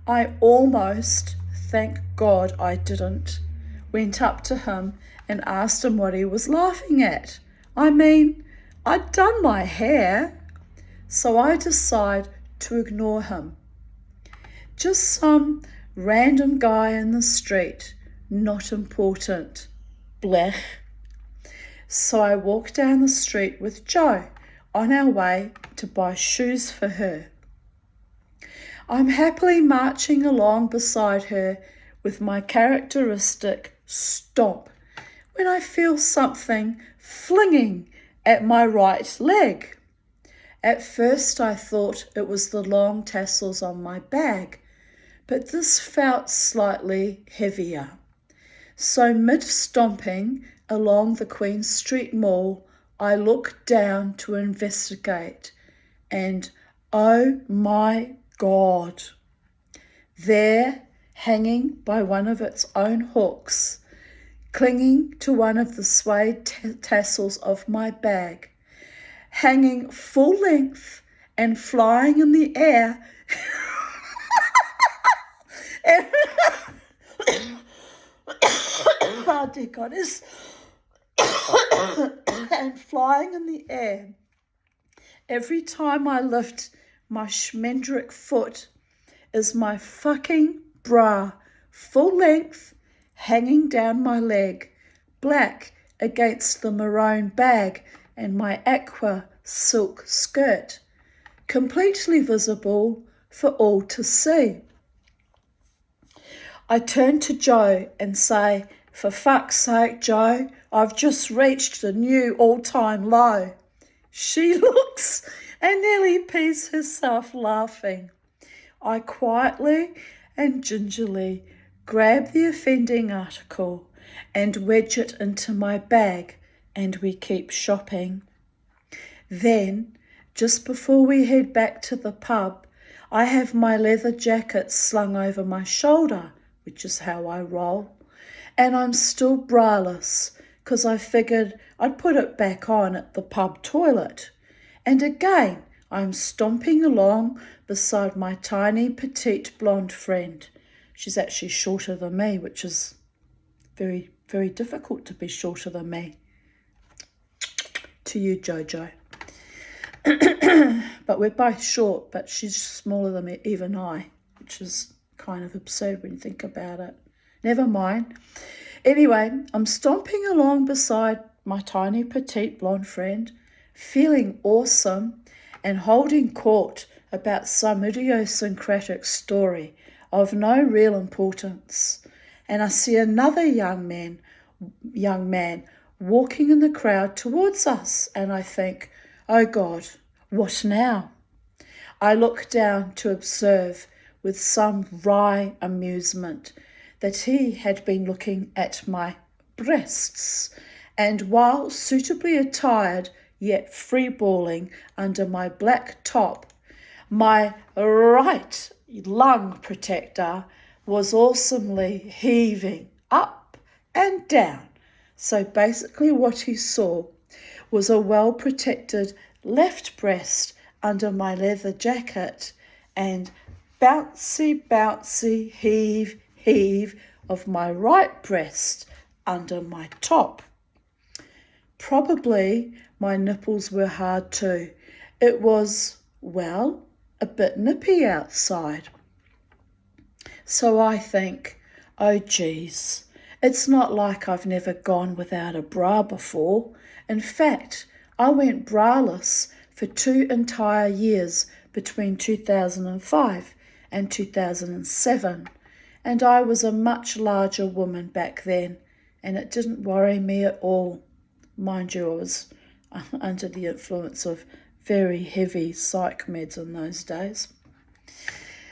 Speaker 1: I almost, thank God I didn't, went up to him and asked him what he was laughing at. I mean, I'd done my hair. So I decide to ignore him. Just some random guy in the street, not important. Blech. So I walk down the street with Jo on our way to buy shoes for her. I'm happily marching along beside her with my characteristic stomp when I feel something flinging at my right leg. At first I thought it was the long tassels on my bag, but this felt slightly heavier. So mid-stomping along the Queen Street Mall, I look down to investigate, and oh my God, there, hanging by one of its own hooks, clinging to one of the suede tassels of my bag, hanging full length and flying in the air, oh dear goddess, and flying in the air. Every time I lift my schmendrick foot is my fucking bra, full length, hanging down my leg, black against the maroon bag and my aqua silk skirt, completely visible for all to see. I turn to Jo and say, for fuck's sake, Jo, I've just reached a new all-time low. She looks and nearly pees herself laughing. I quietly and gingerly grab the offending article and wedge it into my bag, and we keep shopping. Then, just before we head back to the pub, I have my leather jacket slung over my shoulder, which is how I roll, and I'm still braless, because I figured I'd put it back on at the pub toilet. And again, I'm stomping along beside my tiny petite blonde friend. She's actually shorter than me, which is very, very difficult to be shorter than me. To you, Jojo. But we're both short, but she's smaller than me, even I, which is kind of absurd when you think about it. Never mind. Anyway, I'm stomping along beside my tiny petite blonde friend, feeling awesome and holding court about some idiosyncratic story of no real importance. And I see another young man walking in the crowd towards us, and I think, oh God, what now? I look down to observe with some wry amusement that he had been looking at my breasts, and while suitably attired yet free-balling under my black top, my right lung protector was awesomely heaving up and down. So basically what he saw was a well-protected left breast under my leather jacket and bouncy, heave of my right breast under my top. Probably my nipples were hard too. It was, well, a bit nippy outside. So I think, oh geez, it's not like I've never gone without a bra before. In fact, I went braless for 2 entire years between 2005 and 2007, and I was a much larger woman back then, and it didn't worry me at all. Mind you, I was under the influence of very heavy psych meds in those days.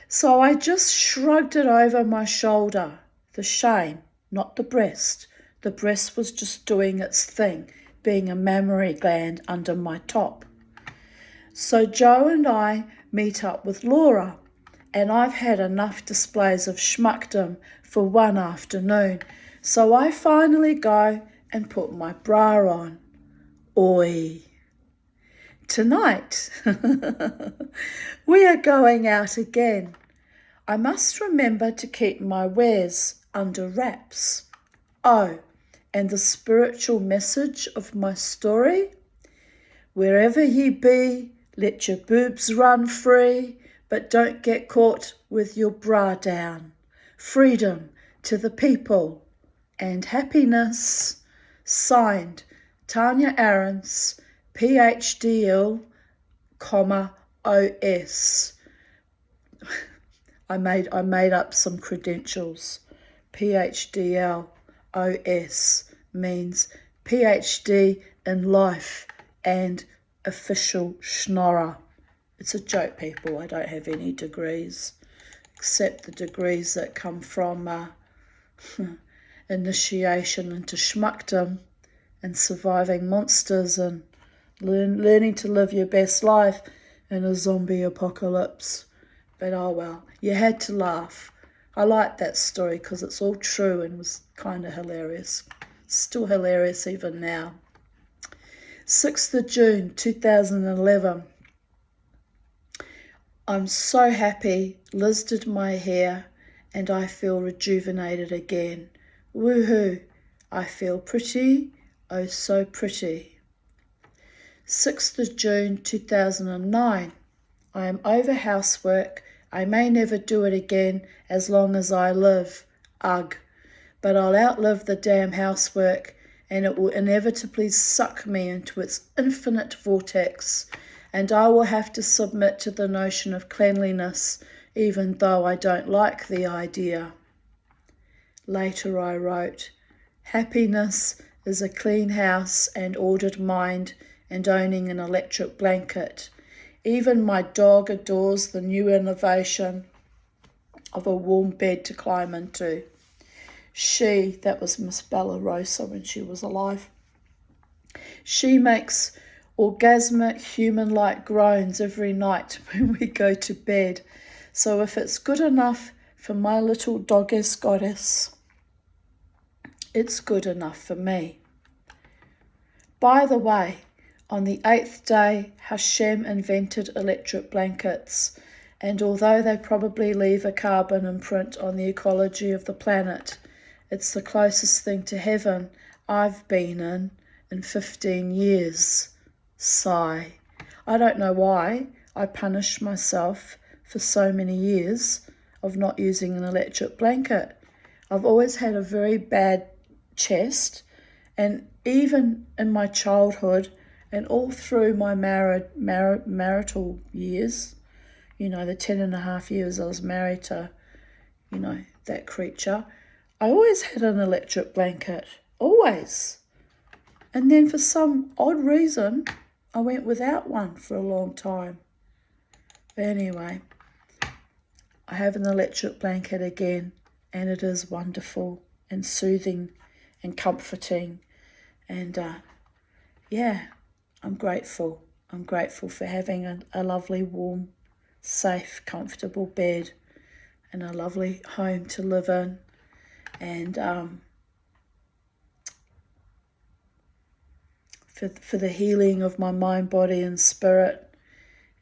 Speaker 1: So I just shrugged it over my shoulder. The shame, not the breast. The breast was just doing its thing, being a mammary gland under my top. So Joe and I meet up with Laura, and I've had enough displays of schmuckdom for one afternoon. So I finally go and put my bra on. Oi. Tonight, we are going out again. I must remember to keep my wares under wraps. Oh, and the spiritual message of my story? Wherever ye be, let your boobs run free, but don't get caught with your bra down. Freedom to the people and happiness. Signed, Tanya Aarons, PhDL, OS. I made up some credentials. PhDL OS means PhD in life and official schnorrer. It's a joke, people. I don't have any degrees except the degrees that come from initiation into schmuckdom and surviving monsters and learning to live your best life in a zombie apocalypse. But oh well, you had to laugh. I like that story because it's all true and was kind of hilarious. Still hilarious even now. 6th of June 2011. I'm so happy Liz did my hair and I feel rejuvenated again. Woohoo! I feel pretty, oh so pretty. 6th of June 2009. I am over housework. I may never do it again as long as I live. Ugh. But I'll outlive the damn housework and it will inevitably suck me into its infinite vortex, and I will have to submit to the notion of cleanliness even though I don't like the idea. Later I wrote, happiness is a clean house and ordered mind and owning an electric blanket. Even my dog adores the new innovation of a warm bed to climb into. She, that was Miss Bella Rosa when she was alive, she makes orgasmic human-like groans every night when we go to bed. So if it's good enough for my little goddess, it's good enough for me. By the way, on the 8th day, Hashem invented electric blankets, and although they probably leave a carbon imprint on the ecology of the planet, it's the closest thing to heaven I've been in 15 years. Sigh. I don't know why I punished myself for so many years of not using an electric blanket. I've always had a very bad chest, and even in my childhood and all through my marital years, the 10.5 years I was married to, that creature, I always had an electric blanket, always. And then for some odd reason, I went without one for a long time. But anyway, I have an electric blanket again, and it is wonderful and soothing and comforting. And I'm grateful. I'm grateful for having a lovely, warm, safe, comfortable bed and a lovely home to live in. And for the healing of my mind, body and spirit,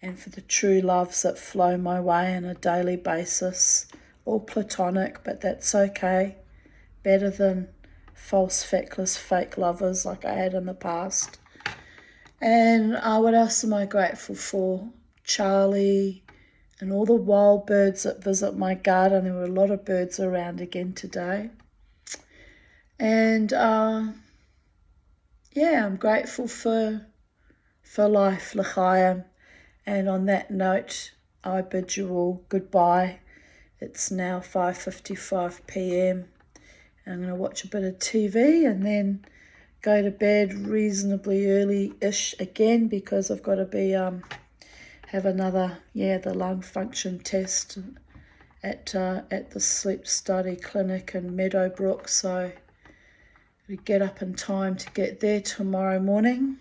Speaker 1: and for the true loves that flow my way on a daily basis. All platonic, but that's okay. Better than false, feckless, fake lovers like I had in the past. And what else am I grateful for? Charlie and all the wild birds that visit my garden. There were a lot of birds around again today. And I'm grateful for life, l'chaim. And on that note, I bid you all goodbye. It's now 5:55 p.m. I'm going to watch a bit of TV and then go to bed reasonably early-ish again, because I've got to have another, the lung function test at the sleep study clinic in Meadowbrook. So we get up in time to get there tomorrow morning.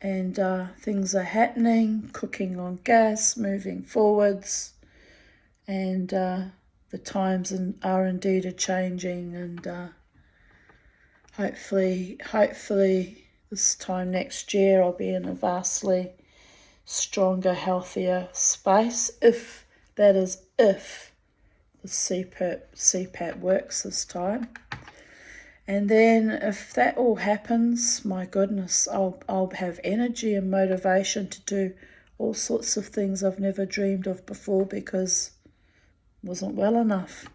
Speaker 1: And things are happening, cooking on gas, moving forwards, and the times are indeed changing, and hopefully this time next year I'll be in a vastly stronger, healthier space, if the CPAP works this time. And then if that all happens, my goodness, I'll have energy and motivation to do all sorts of things I've never dreamed of before, because it wasn't well enough.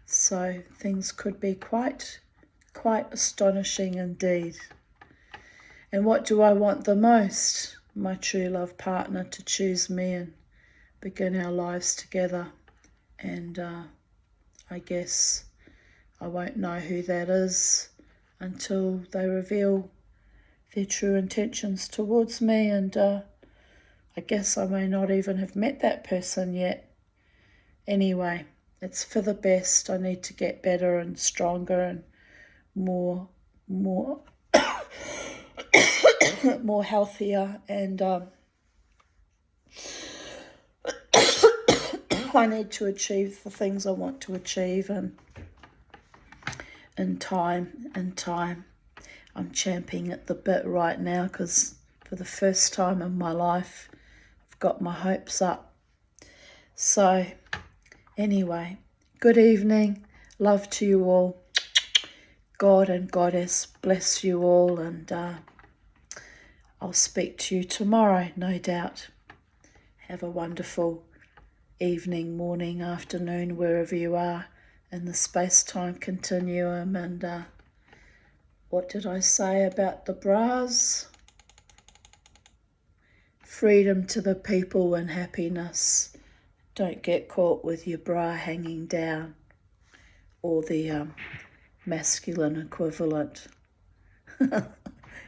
Speaker 1: So things could be quite astonishing indeed. And what do I want the most? My true love partner to choose me and begin our lives together. And I guess I won't know who that is until they reveal their true intentions towards me, and I guess I may not even have met that person yet. Anyway, it's for the best. I need to get better and stronger and more more healthier, and I need to achieve the things I want to achieve, and in time. I'm champing at the bit right now, because for the first time in my life I've got my hopes up. So anyway, good evening, love to you all. God and Goddess bless you all, and I'll speak to you tomorrow, no doubt. Have a wonderful evening, morning, afternoon, wherever you are in the space-time continuum. And what did I say about the bras? Freedom to the people and happiness. Don't get caught with your bra hanging down, or the masculine equivalent.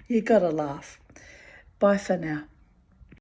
Speaker 1: You gotta laugh. Bye for now.